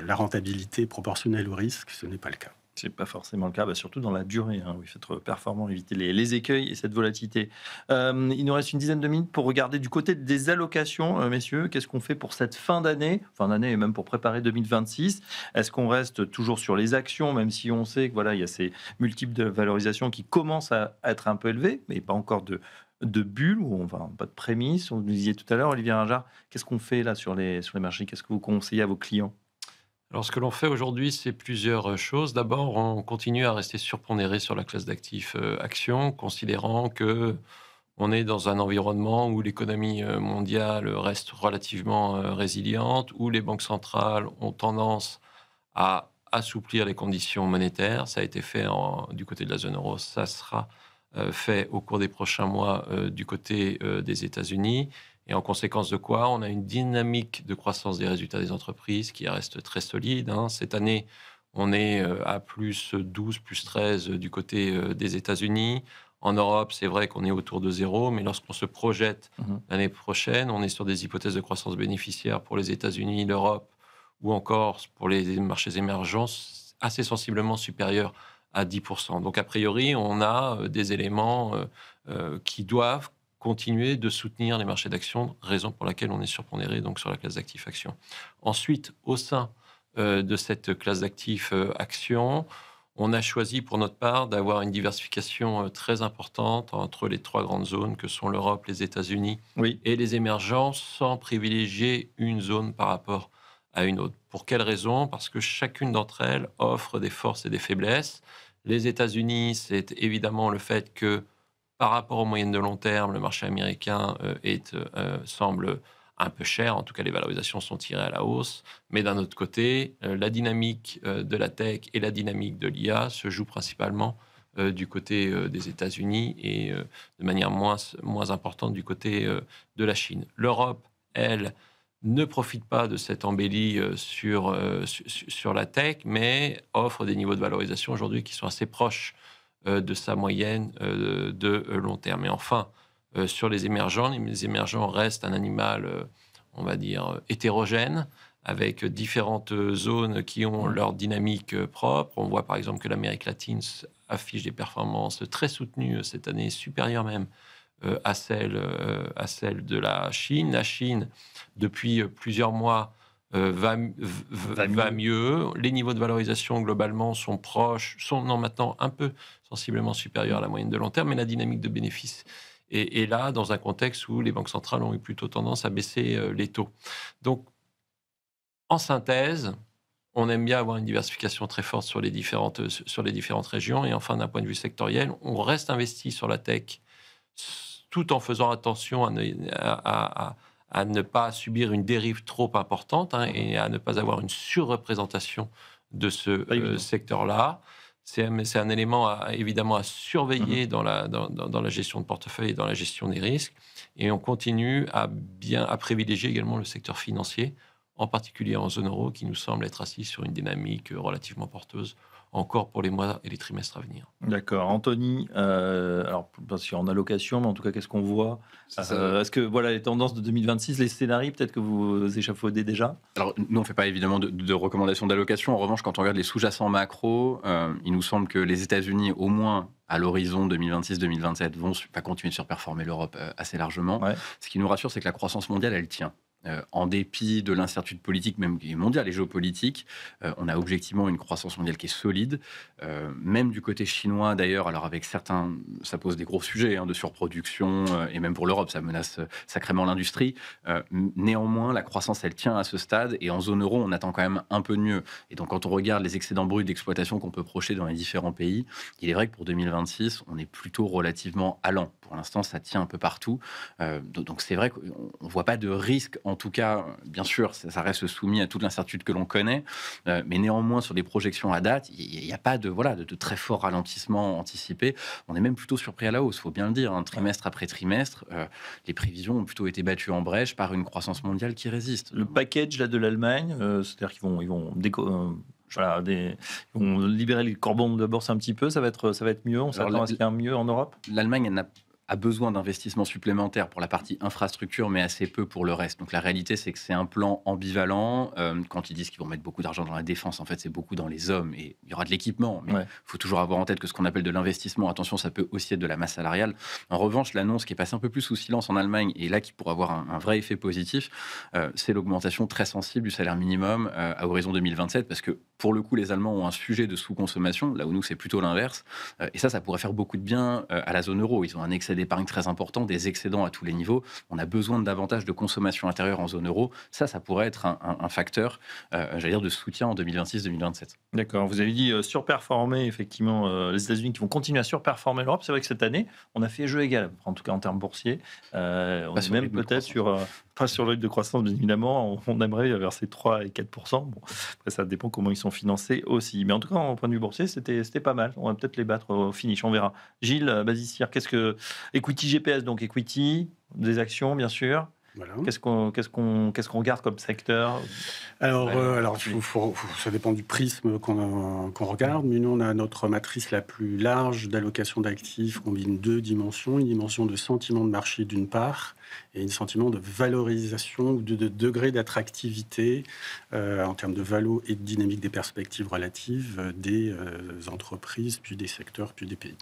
la rentabilité est proportionnelle au risque. Ce n'est pas le cas. C'est pas forcément le cas, surtout dans la durée, où il faut être performant, éviter les écueils et cette volatilité. Il nous reste une dizaine de minutes pour regarder du côté des allocations, messieurs. Qu'est-ce qu'on fait pour cette fin d'année et même pour préparer 2026 ? Est-ce qu'on reste toujours sur les actions, même si on sait que il y a ces multiples de valorisation qui commencent à être un peu élevées, mais pas encore de bulles, ou pas de prémices. Vous nous disiez tout à l'heure, Olivier Ringard, qu'est-ce qu'on fait là sur les marchés ? Qu'est-ce que vous conseillez à vos clients ? Alors, ce que l'on fait aujourd'hui, c'est plusieurs choses. D'abord, on continue à rester surpondéré sur la classe d'actifs actions, considérant que on est dans un environnement où l'économie mondiale reste relativement résiliente, où les banques centrales ont tendance à assouplir les conditions monétaires. Ça a été fait du côté de la zone euro, ça sera fait au cours des prochains mois du côté des États-Unis. Et en conséquence de quoi, on a une dynamique de croissance des résultats des entreprises qui reste très solide. Cette année, on est à plus 12, plus 13 du côté des États-Unis. En Europe, c'est vrai qu'on est autour de 0, mais lorsqu'on se projette l'année prochaine, on est sur des hypothèses de croissance bénéficiaire pour les États-Unis, l'Europe, ou encore pour les marchés émergents, assez sensiblement supérieurs à 10%. Donc, a priori, on a des éléments qui doivent continuer de soutenir les marchés d'actions, raison pour laquelle on est surpondéré donc sur la classe d'actifs actions. Ensuite, au sein de cette classe d'actifs actions, on a choisi pour notre part d'avoir une diversification très importante entre les 3 grandes zones que sont l'Europe, les États-Unis et les émergents, sans privilégier une zone par rapport à une autre. Pour quelle raison ? Parce que chacune d'entre elles offre des forces et des faiblesses. Les États-Unis, c'est évidemment le fait que par rapport aux moyennes de long terme, le marché américain semble un peu cher. En tout cas, les valorisations sont tirées à la hausse. Mais d'un autre côté, la dynamique de la tech et la dynamique de l'IA se jouent principalement du côté des États-Unis et de manière moins importante du côté de la Chine. L'Europe, elle, ne profite pas de cette embellie sur la tech, mais offre des niveaux de valorisation aujourd'hui qui sont assez proches de sa moyenne de long terme. Et enfin, sur les émergents restent un animal, on va dire, hétérogène, avec différentes zones qui ont leur dynamique propre. On voit par exemple que l'Amérique latine affiche des performances très soutenues cette année, supérieures même à celles de la Chine. La Chine, depuis plusieurs mois, va mieux. Les niveaux de valorisation, globalement, sont maintenant un peu sensiblement supérieurs à la moyenne de long terme, mais la dynamique de bénéfices est là, dans un contexte où les banques centrales ont eu plutôt tendance à baisser les taux. Donc, en synthèse, on aime bien avoir une diversification très forte sur les différentes régions. Et enfin, d'un point de vue sectoriel, on reste investi sur la tech, tout en faisant attention à ne pas subir une dérive trop importante et à ne pas avoir une surreprésentation de ce secteur-là. C'est un élément évidemment à surveiller dans la gestion de portefeuille et dans la gestion des risques. Et on continue à privilégier également le secteur financier, en particulier en zone euro, qui nous semble être assis sur une dynamique relativement porteuse encore pour les mois et les trimestres à venir. D'accord. Anthony, alors parce qu'en allocation, mais en tout cas, qu'est-ce qu'on voit ? Est-ce que les tendances de 2026, les scénarios, peut-être que vous échafaudez déjà ? Alors, nous, on ne fait pas évidemment de recommandations d'allocation. En revanche, quand on regarde les sous-jacents macro, il nous semble que les États-Unis, au moins à l'horizon 2026-2027, vont continuer de surperformer l'Europe assez largement. Ouais. Ce qui nous rassure, c'est que la croissance mondiale, elle tient. En dépit de l'incertitude politique, même mondiale et géopolitique, on a objectivement une croissance mondiale qui est solide. Même du côté chinois, d'ailleurs, alors avec certains, ça pose des gros sujets de surproduction, et même pour l'Europe, ça menace sacrément l'industrie. Néanmoins, la croissance, elle tient à ce stade, et en zone euro, on attend quand même un peu de mieux. Et donc, quand on regarde les excédents bruts d'exploitation qu'on peut projeter dans les différents pays, il est vrai que pour 2026, on est plutôt relativement allant. Pour l'instant, ça tient un peu partout. Donc, c'est vrai qu'on ne voit pas de risque. En tout cas, bien sûr, ça reste soumis à toute l'incertitude que l'on connaît, mais néanmoins, sur les projections à date, il n'y a pas de très fort ralentissement anticipé. On est même plutôt surpris à la hausse, il faut bien le dire. Trimestre après trimestre, les prévisions ont plutôt été battues en brèche par une croissance mondiale qui résiste. Le package là, de l'Allemagne, c'est-à-dire qu'ils vont ils vont libérer les cordons de bourse un petit peu, ça va être mieux. On s'attend à ce qu'il y ait un mieux en Europe. L'Allemagne a besoin d'investissements supplémentaires pour la partie infrastructure, mais assez peu pour le reste. Donc la réalité, c'est que c'est un plan ambivalent. Quand ils disent qu'ils vont mettre beaucoup d'argent dans la défense, en fait, c'est beaucoup dans les hommes, et il y aura de l'équipement. Mais il faut toujours avoir en tête que ce qu'on appelle de l'investissement, attention, ça peut aussi être de la masse salariale. En revanche, l'annonce qui est passée un peu plus sous silence en Allemagne, et là qui pourrait avoir un vrai effet positif, c'est l'augmentation très sensible du salaire minimum à horizon 2027, parce que pour le coup, les Allemands ont un sujet de sous-consommation, là où nous, c'est plutôt l'inverse. Et ça pourrait faire beaucoup de bien à la zone euro. Ils ont un excès d'épargne très important, des excédents à tous les niveaux. On a besoin de davantage de consommation intérieure en zone euro. Ça pourrait être un facteur, de soutien en 2026-2027. D'accord. Vous avez dit surperformer, effectivement, les États-Unis qui vont continuer à surperformer l'Europe. C'est vrai que cette année, on a fait jeu égal, en tout cas en termes boursiers. On est même peut-être pas sur le rythme de croissance, bien évidemment. On aimerait verser 3 et 4%. Bon, après, ça dépend comment ils sont financés aussi. Mais en tout cas, en point de vue boursier, c'était pas mal. On va peut-être les battre au finish, on verra. Gilles Bazissière, qu'est-ce que Equity GPS, donc equity, des actions, bien sûr. Voilà. Qu'est-ce qu'on regarde comme secteur? Alors ça dépend du prisme qu'on regarde, mais nous, on a notre matrice la plus large d'allocation d'actifs, combine deux dimensions, une dimension de sentiment de marché d'une part, et un sentiment de valorisation ou de degré d'attractivité en termes de valo et de dynamique des perspectives relatives des entreprises, puis des secteurs, puis des pays.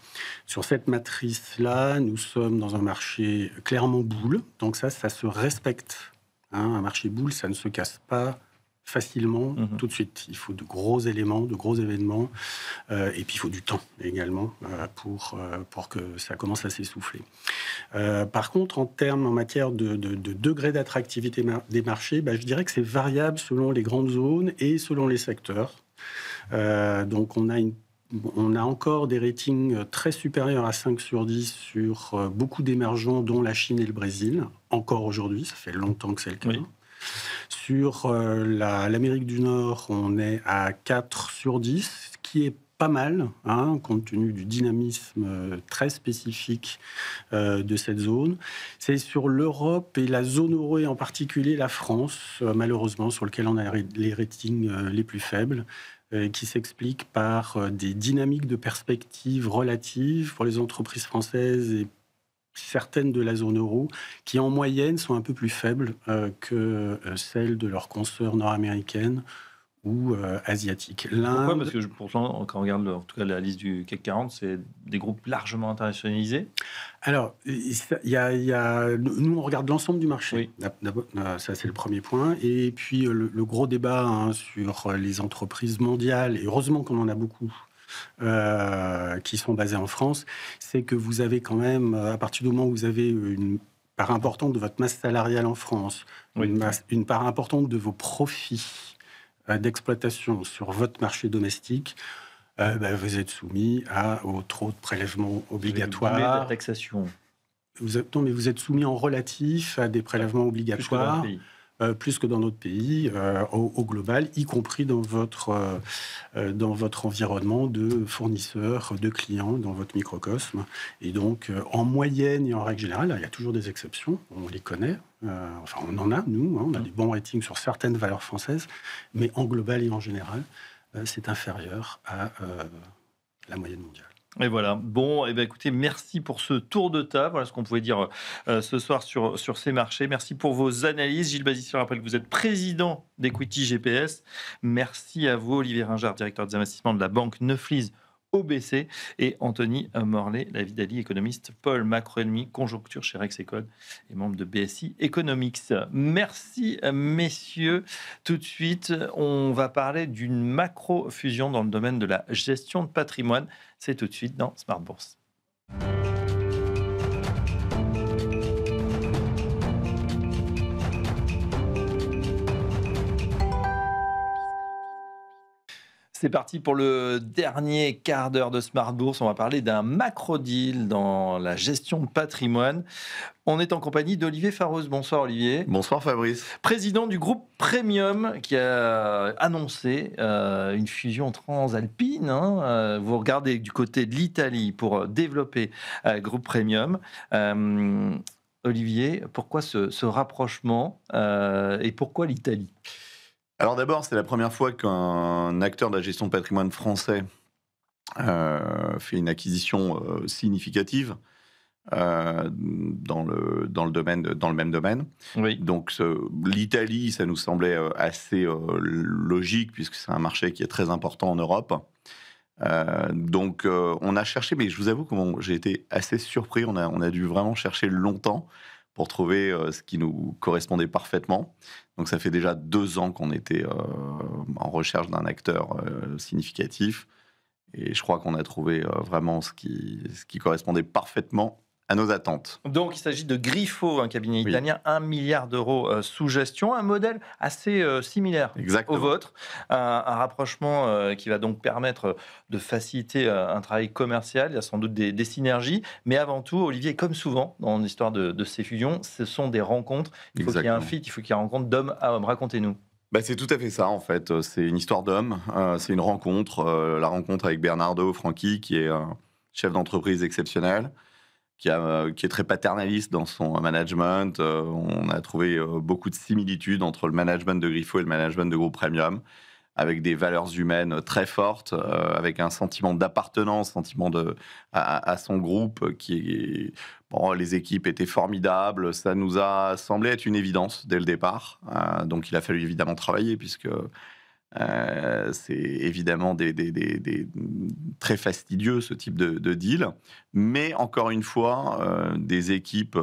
Sur cette matrice-là, nous sommes dans un marché clairement boule, donc ça se respecte. Un marché boule, ça ne se casse pas facilement tout de suite. Il faut de gros éléments, de gros événements, et puis il faut du temps également pour que ça commence à s'essouffler. Par contre, en matière de degré d'attractivité des marchés, je dirais que c'est variable selon les grandes zones et selon les secteurs. Donc on a encore des ratings très supérieurs à 5 sur 10 sur beaucoup d'émergents, dont la Chine et le Brésil, encore aujourd'hui, ça fait longtemps que c'est le cas. Oui. Sur l'Amérique du Nord, on est à 4 sur 10, ce qui est pas mal, compte tenu du dynamisme très spécifique de cette zone. C'est sur l'Europe et la zone euro, et en particulier la France, malheureusement, sur lequel on a les ratings les plus faibles, qui s'explique par des dynamiques de perspectives relatives pour les entreprises françaises et certaines de la zone euro, qui en moyenne sont un peu plus faibles que celles de leurs consoeurs nord-américaines ou asiatiques. Pourquoi ? Parce que pourtant, quand on regarde en tout cas la liste du CAC 40, c'est des groupes largement internationalisés. Alors, nous, on regarde l'ensemble du marché. Oui. Ça, c'est le premier point. Et puis, le gros débat sur les entreprises mondiales, et heureusement qu'on en a beaucoup, qui sont basées en France, c'est que vous avez quand même, à partir du moment où vous avez une part importante de votre masse salariale en France, une part importante de vos profits d'exploitation sur votre marché domestique, vous êtes soumis au trop de prélèvements obligatoires. La taxation. Vous êtes soumis en relatif à des prélèvements obligatoires. Plus que dans notre pays, au global, y compris dans votre environnement de fournisseurs, de clients, dans votre microcosme. Et donc, en moyenne et en règle générale, il y a toujours des exceptions, on les connaît. On en a, nous, on a des bons ratings sur certaines valeurs françaises, mais en global et en général, c'est inférieur à la moyenne mondiale. Et voilà. Bon, écoutez, merci pour ce tour de table. Voilà ce qu'on pouvait dire ce soir sur ces marchés. Merci pour vos analyses. Gilles Bazissière, je rappelle que vous êtes président d'Equity GPS. Merci à vous, Olivier Ringard, directeur des investissements de la banque Neuflize OBC, et Anthony Morlet, la Vidali, économiste, Paul Macroéconomie, conjoncture chez Rexecode et membre de BSI Economics. Merci messieurs. Tout de suite, on va parler d'une macro-fusion dans le domaine de la gestion de patrimoine. C'est tout de suite dans Smart Bourse. C'est parti pour le dernier quart d'heure de Smart Bourse. On va parler d'un macro-deal dans la gestion de patrimoine. On est en compagnie d'Olivier Farose. Bonsoir Olivier. Bonsoir Fabrice. Président du groupe Premium qui a annoncé une fusion transalpine. Vous regardez du côté de l'Italie pour développer groupe Premium. Olivier, pourquoi ce rapprochement et pourquoi l'Italie ? Alors d'abord, c'est la première fois qu'un acteur de la gestion de patrimoine français fait une acquisition significative dans le même domaine. Oui. Donc l'Italie, ça nous semblait assez logique puisque c'est un marché qui est très important en Europe. Donc on a cherché, mais je vous avoue que j'ai été assez surpris. On a dû vraiment chercher longtemps pour trouver ce qui nous correspondait parfaitement. Donc ça fait déjà 2 ans qu'on était en recherche d'un acteur significatif. Et je crois qu'on a trouvé vraiment ce qui correspondait parfaitement à nos attentes. Donc il s'agit de Griffo, un cabinet italien, 1 milliard d'euros sous gestion, un modèle assez similaire Exactement. au vôtre, un rapprochement qui va donc permettre de faciliter un travail commercial. Il y a sans doute des synergies, mais avant tout, Olivier, comme souvent dans l'histoire de ces fusions, ce sont des rencontres. Il faut qu'il y ait un fit, il faut qu'il y ait une rencontre d'homme à homme. Racontez-nous. C'est tout à fait ça, en fait. C'est une histoire d'homme, c'est une rencontre, la rencontre avec Bernardo Franchi, qui est un chef d'entreprise exceptionnel, qui est très paternaliste dans son management. On a trouvé beaucoup de similitudes entre le management de Griffo et le management de groupe Premium, avec des valeurs humaines très fortes, avec un sentiment d'appartenance, à son groupe. Les équipes étaient formidables. Ça nous a semblé être une évidence dès le départ. Donc il a fallu évidemment travailler, puisque c'est évidemment très fastidieux ce type de deal, mais encore une fois des équipes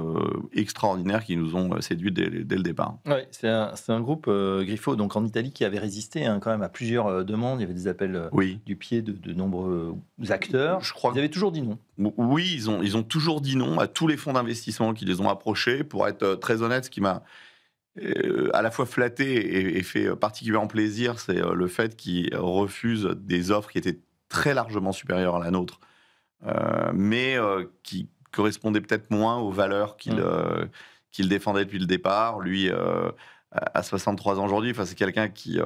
extraordinaires qui nous ont séduits dès le départ. Oui, c'est un groupe Griffo, donc en Italie, qui avait résisté quand même à plusieurs demandes. Il y avait des appels du pied de nombreux acteurs. Je crois Ils avaient toujours dit non. Oui, ils ont toujours dit non à tous les fonds d'investissement qui les ont approchés. Pour être très honnête, ce qui m'a à la fois flatté et fait particulièrement plaisir, c'est le fait qu'ils refusent des offres qui étaient très largement supérieures à la nôtre, mais qui correspondaient peut-être moins aux valeurs qu'il défendait depuis le départ. Lui, à 63 ans aujourd'hui, c'est quelqu'un qui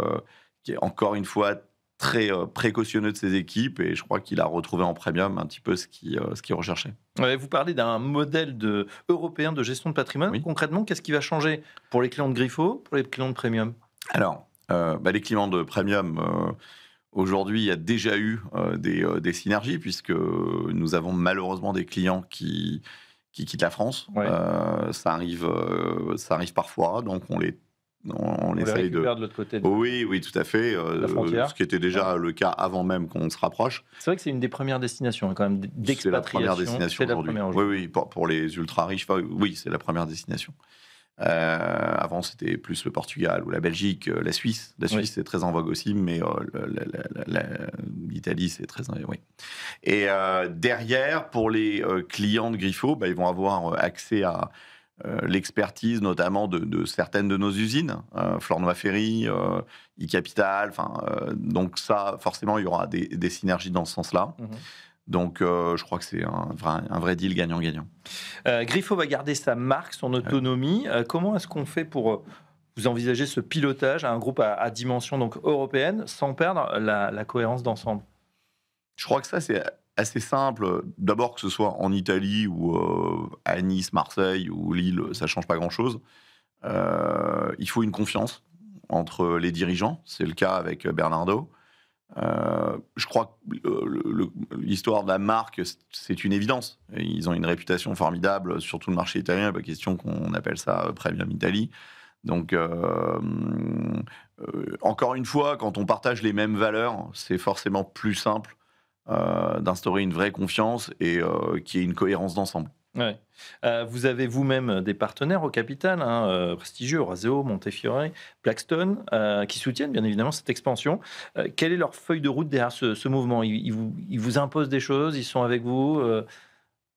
est encore une fois très précautionneux de ses équipes, et je crois qu'il a retrouvé en Premium un petit peu ce qu'il recherchait. Ouais, vous parlez d'un modèle européen de gestion de patrimoine. Oui. Concrètement, qu'est-ce qui va changer pour les clients de Griffo, pour les clients de Premium ? Alors, les clients de Premium, aujourd'hui, il y a déjà eu des synergies, puisque nous avons malheureusement des clients qui quittent la France. Ouais. Ça arrive parfois, donc on essaye de l'autre côté. Oui, tout à fait. La frontière. Ce qui était déjà le cas avant même qu'on se rapproche. C'est vrai que c'est une des premières destinations, quand même, d'expatriation. C'est la première destination aujourd'hui. Oui, pour les ultra riches, oui, c'est la première destination. Avant, c'était plus le Portugal ou la Belgique, la Suisse. La Suisse, c'est très en vogue aussi, mais l'Italie, c'est très... Oui. Et derrière, pour les clients de Griffo, ils vont avoir accès à l'expertise notamment de certaines de nos usines, Flornois-Ferry, e-Capital, donc ça, forcément, il y aura des synergies dans ce sens-là. Mmh. Donc, je crois que c'est un vrai deal gagnant-gagnant. Griffo va garder sa marque, son autonomie. Comment est-ce qu'on fait pour vous envisager ce pilotage à un groupe à dimension donc européenne sans perdre la cohérence d'ensemble ? Je crois que ça, c'est assez simple. D'abord, que ce soit en Italie ou à Nice, Marseille ou Lille, ça ne change pas grand-chose. Il faut une confiance entre les dirigeants. C'est le cas avec Bernardo. Je crois que l'histoire de la marque, c'est une évidence. Ils ont une réputation formidable sur tout le marché italien. Pas question qu'on appelle ça Premium Italie. Donc, encore une fois, quand on partage les mêmes valeurs, c'est forcément plus simple d'instaurer une vraie confiance et qu'il y ait une cohérence d'ensemble. Ouais. Vous avez vous-même des partenaires au capital, prestigieux, Eurazeo, Montefiore, Blackstone, qui soutiennent bien évidemment cette expansion. Quelle est leur feuille de route derrière ce mouvement? Ils vous imposent des choses, ils sont avec vous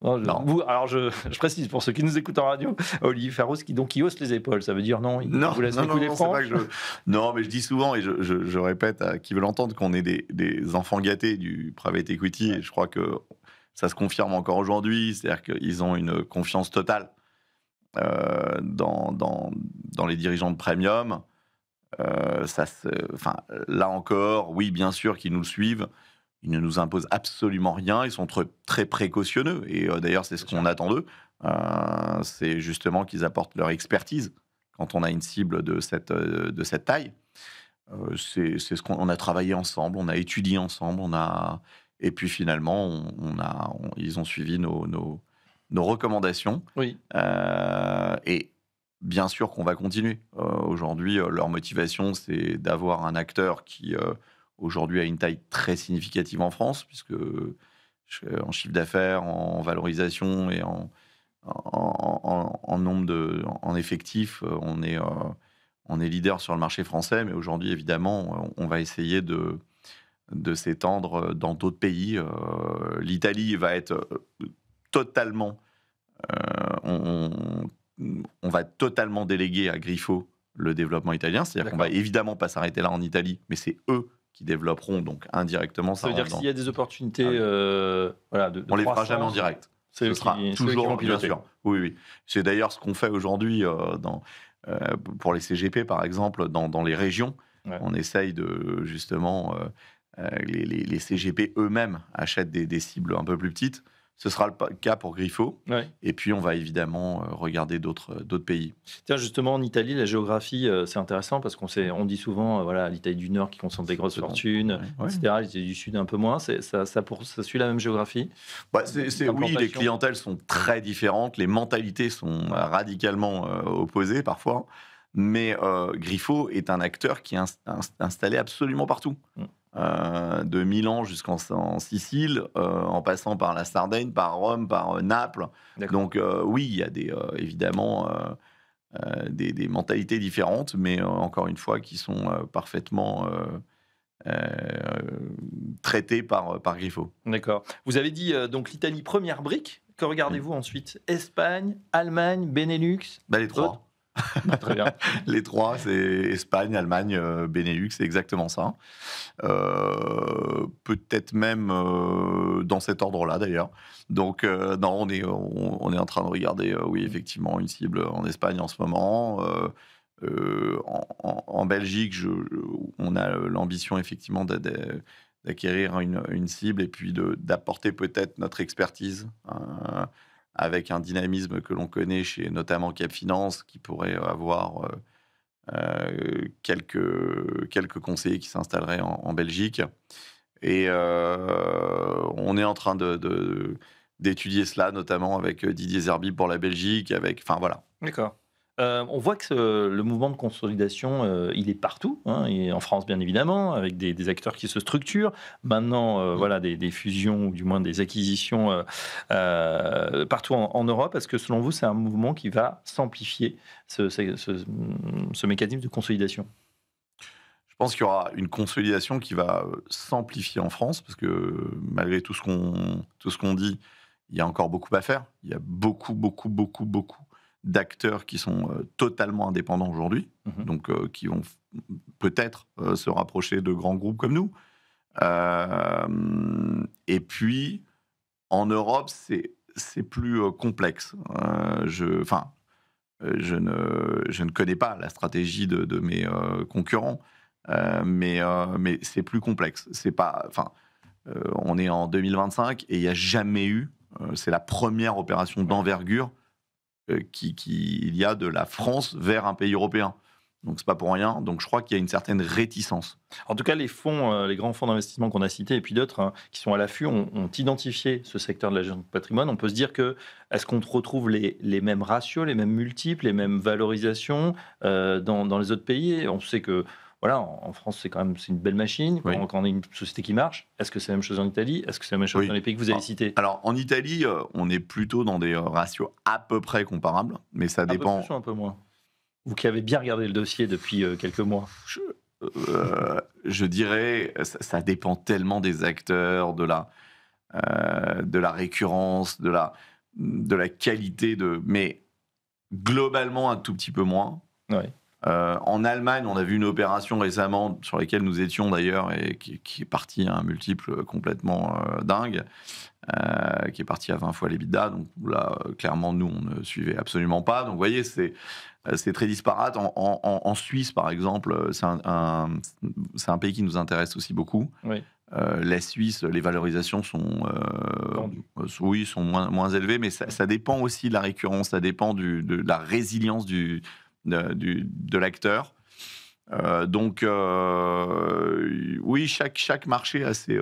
Non. Alors je précise pour ceux qui nous écoutent en radio, Olivier Faros qui hausse les épaules, ça veut dire non, il vous laisse les coups des c'est francs. pas que non, mais je dis souvent et je répète à qui veut l'entendre qu'on est des enfants gâtés du private equity et je crois que ça se confirme encore aujourd'hui, c'est-à-dire qu'ils ont une confiance totale dans les dirigeants de Premium. Là encore, oui, bien sûr qu'ils nous suivent. Ils ne nous imposent absolument rien. Ils sont très précautionneux. Et d'ailleurs, c'est ce qu'on attend d'eux. C'est justement qu'ils apportent leur expertise quand on a une cible de cette taille. C'est ce qu'on a travaillé ensemble, on a étudié ensemble, et puis finalement, ils ont suivi nos recommandations. Oui. Et bien sûr qu'on va continuer. Aujourd'hui, leur motivation, c'est d'avoir un acteur qui, aujourd'hui, a une taille très significative en France, puisque en chiffre d'affaires, en valorisation et en nombre en effectifs, on est leader sur le marché français. Mais aujourd'hui, évidemment, on va essayer de s'étendre dans d'autres pays. L'Italie va être totalement... on va totalement déléguer à Griffo le développement italien. C'est-à-dire qu'on va évidemment pas s'arrêter là en Italie, mais c'est eux qui développeront, donc indirectement. Ça veut dire que s'il y a des opportunités on les fera jamais en direct. Ce sera toujours, bien sûr. Oui. C'est d'ailleurs ce qu'on fait aujourd'hui pour les CGP, par exemple, dans les régions. Ouais. On essaye de, justement, les CGP eux-mêmes achètent des cibles un peu plus petites. Ce sera le cas pour Griffo. Ouais. Et puis, on va évidemment regarder d'autres pays. Tiens, justement, en Italie, la géographie, c'est intéressant parce qu'on dit souvent, l'Italie du Nord qui concentre des grosses fortunes, etc. L'Italie du Sud, un peu moins. Ça suit la même géographie. Oui, les clientèles sont très différentes. Les mentalités sont radicalement opposées parfois. Mais Griffo est un acteur qui est installé absolument partout. De Milan jusqu'en Sicile, en passant par la Sardaigne, par Rome, par Naples. D'accord. Donc oui, il y a évidemment des mentalités différentes, mais encore une fois, qui sont parfaitement traitées par Griffo. D'accord. Vous avez dit donc l'Italie, première brique. Que regardez-vous ensuite? Espagne, Allemagne, Benelux? Les trois. Très bien. Les trois, c'est Espagne, Allemagne, Benelux, c'est exactement ça. Peut-être même dans cet ordre-là, d'ailleurs. Donc, non, on est en train de regarder, oui, effectivement, une cible en Espagne en ce moment. En Belgique, on a l'ambition, effectivement, d'acquérir une cible et puis d'apporter peut-être notre expertise avec un dynamisme que l'on connaît chez notamment Cap Finance, qui pourrait avoir quelques conseillers qui s'installeraient en Belgique. Et on est en train d'étudier cela, notamment avec Didier Zerbi pour la Belgique. Enfin, voilà. D'accord. On voit que le mouvement de consolidation, il est partout, et en France bien évidemment, avec des acteurs qui se structurent. Maintenant, des fusions ou du moins des acquisitions partout en Europe. Est-ce que selon vous, c'est un mouvement qui va s'amplifier, ce mécanisme de consolidation? Je pense qu'il y aura une consolidation qui va s'amplifier en France, parce que malgré tout ce qu'on dit, il y a encore beaucoup à faire. Il y a beaucoup d'acteurs qui sont totalement indépendants aujourd'hui, donc qui vont peut-être se rapprocher de grands groupes comme nous. Et puis, en Europe, c'est plus complexe. Je ne connais pas la stratégie de mes concurrents, mais c'est plus complexe. On est en 2025 et il n'y a jamais eu, c'est la première opération d'envergure qu'il y a de la France vers un pays européen. Donc, c'est pas pour rien. Donc, je crois qu'il y a une certaine réticence. En tout cas, les grands fonds d'investissement qu'on a cités, et puis d'autres qui sont à l'affût, ont identifié ce secteur de la gestion de patrimoine. On peut se dire est-ce qu'on retrouve les mêmes ratios, les mêmes multiples, les mêmes valorisations dans les autres pays? On sait que voilà, en France, c'est une belle machine. Oui. Quand on a une société qui marche, est-ce que c'est la même chose en Italie? Est-ce que c'est la même chose Oui. dans les pays que vous avez cités? Alors, en Italie, on est plutôt dans des ratios à peu près comparables, mais ça Un peu dépend. plus ou un peu moins? Vous qui avez bien regardé le dossier depuis quelques mois. Je dirais, ça dépend tellement des acteurs, de la récurrence, de la qualité mais globalement un tout petit peu moins. Ouais. En Allemagne, on a vu une opération récemment sur laquelle nous étions d'ailleurs et qui est partie à un multiple complètement dingue, qui est partie à 20 fois l'EBITDA. Donc là, clairement, nous, on ne suivait absolument pas. Donc vous voyez, c'est très disparate. En Suisse, par exemple, c'est un pays qui nous intéresse aussi beaucoup. Oui. La Suisse, les valorisations sont moins élevées, mais ça dépend aussi de la récurrence, ça dépend de la résilience de l'acteur. Donc, oui, chaque marché a ses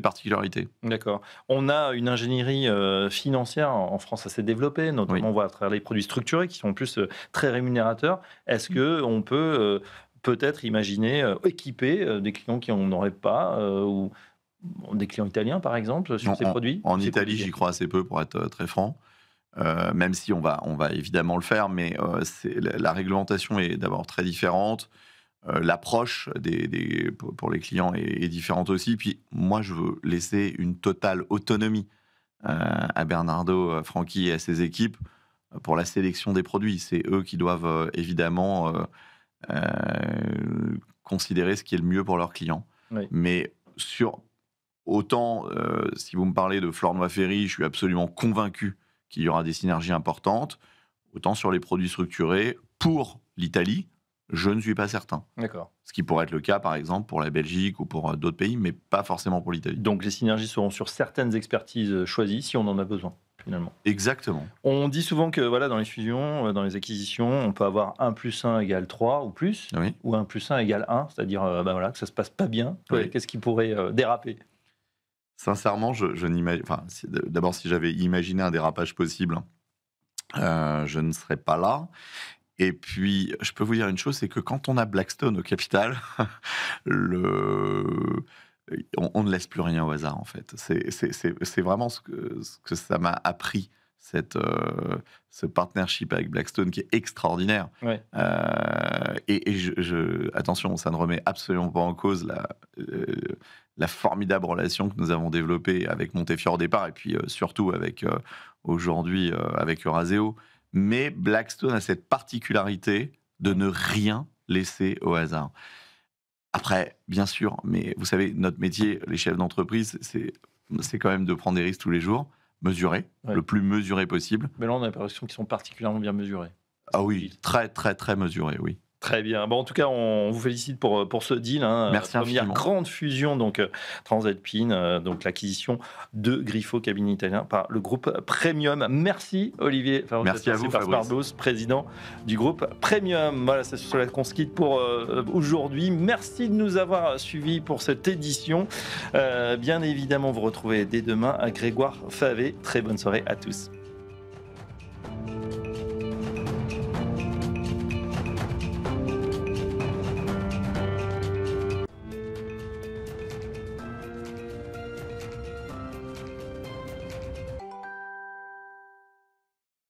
particularités. D'accord. On a une ingénierie financière en France assez développée, notamment Oui. on voit à travers les produits structurés qui sont en plus très rémunérateurs. Est-ce qu'on peut peut-être imaginer équiper des clients qui n'en auraient pas, ou des clients italiens par exemple, sur ces produits? En C'est Italie, compliqué. j'y crois assez peu pour être très franc. Même si on va évidemment le faire, mais la réglementation est d'abord très différente. L'approche pour les clients est différente aussi. Puis moi, je veux laisser une totale autonomie à Bernardo Franchi et à ses équipes pour la sélection des produits. C'est eux qui doivent évidemment considérer ce qui est le mieux pour leurs clients. Oui. Mais autant, si vous me parlez de Flournoy-Ferry, je suis absolument convaincu qu'il y aura des synergies importantes. Autant sur les produits structurés, pour l'Italie, je ne suis pas certain. D'accord. Ce qui pourrait être le cas, par exemple, pour la Belgique ou pour d'autres pays, mais pas forcément pour l'Italie. Donc les synergies seront sur certaines expertises choisies si on en a besoin, finalement. Exactement. On dit souvent que voilà, dans les fusions, dans les acquisitions, on peut avoir 1 + 1 = 3 ou plus, Oui. ou 1 + 1 = 1, c'est-à-dire voilà, que ça ne se passe pas bien. Oui. Qu'est-ce qui pourrait déraper? Sincèrement, je n'imagine. Enfin, d'abord, si j'avais imaginé un dérapage possible, je ne serais pas là. Et puis, je peux vous dire une chose, c'est que quand on a Blackstone au capital, on ne laisse plus rien au hasard, en fait. C'est vraiment ce que ça m'a appris, ce partnership avec Blackstone qui est extraordinaire. Ouais. Attention, ça ne remet absolument pas en cause la formidable relation que nous avons développée avec Montefiore au départ, et puis surtout aujourd'hui avec Eurazeo. Mais Blackstone a cette particularité de ne rien laisser au hasard. Après, bien sûr, mais vous savez, notre métier, les chefs d'entreprise, c'est quand même de prendre des risques tous les jours, mesurés, Ouais. le plus mesuré possible. Mais là, on a l'impression qu'ils sont particulièrement bien mesurés. Ah oui, très, très, très mesurés, oui. Très bien. Bon, en tout cas, on vous félicite pour ce deal. Merci Première infiniment. grande fusion, donc Transalpine, donc l'acquisition de Griffo, cabinet italien, par le groupe Premium. Merci Olivier. Merci à vous, par Fabrice. Smartbourse, président du groupe Premium. Voilà, c'est sur cela qu'on se quitte pour aujourd'hui. Merci de nous avoir suivis pour cette édition. Bien évidemment, vous retrouvez dès demain à Grégoire Favé. Très bonne soirée à tous.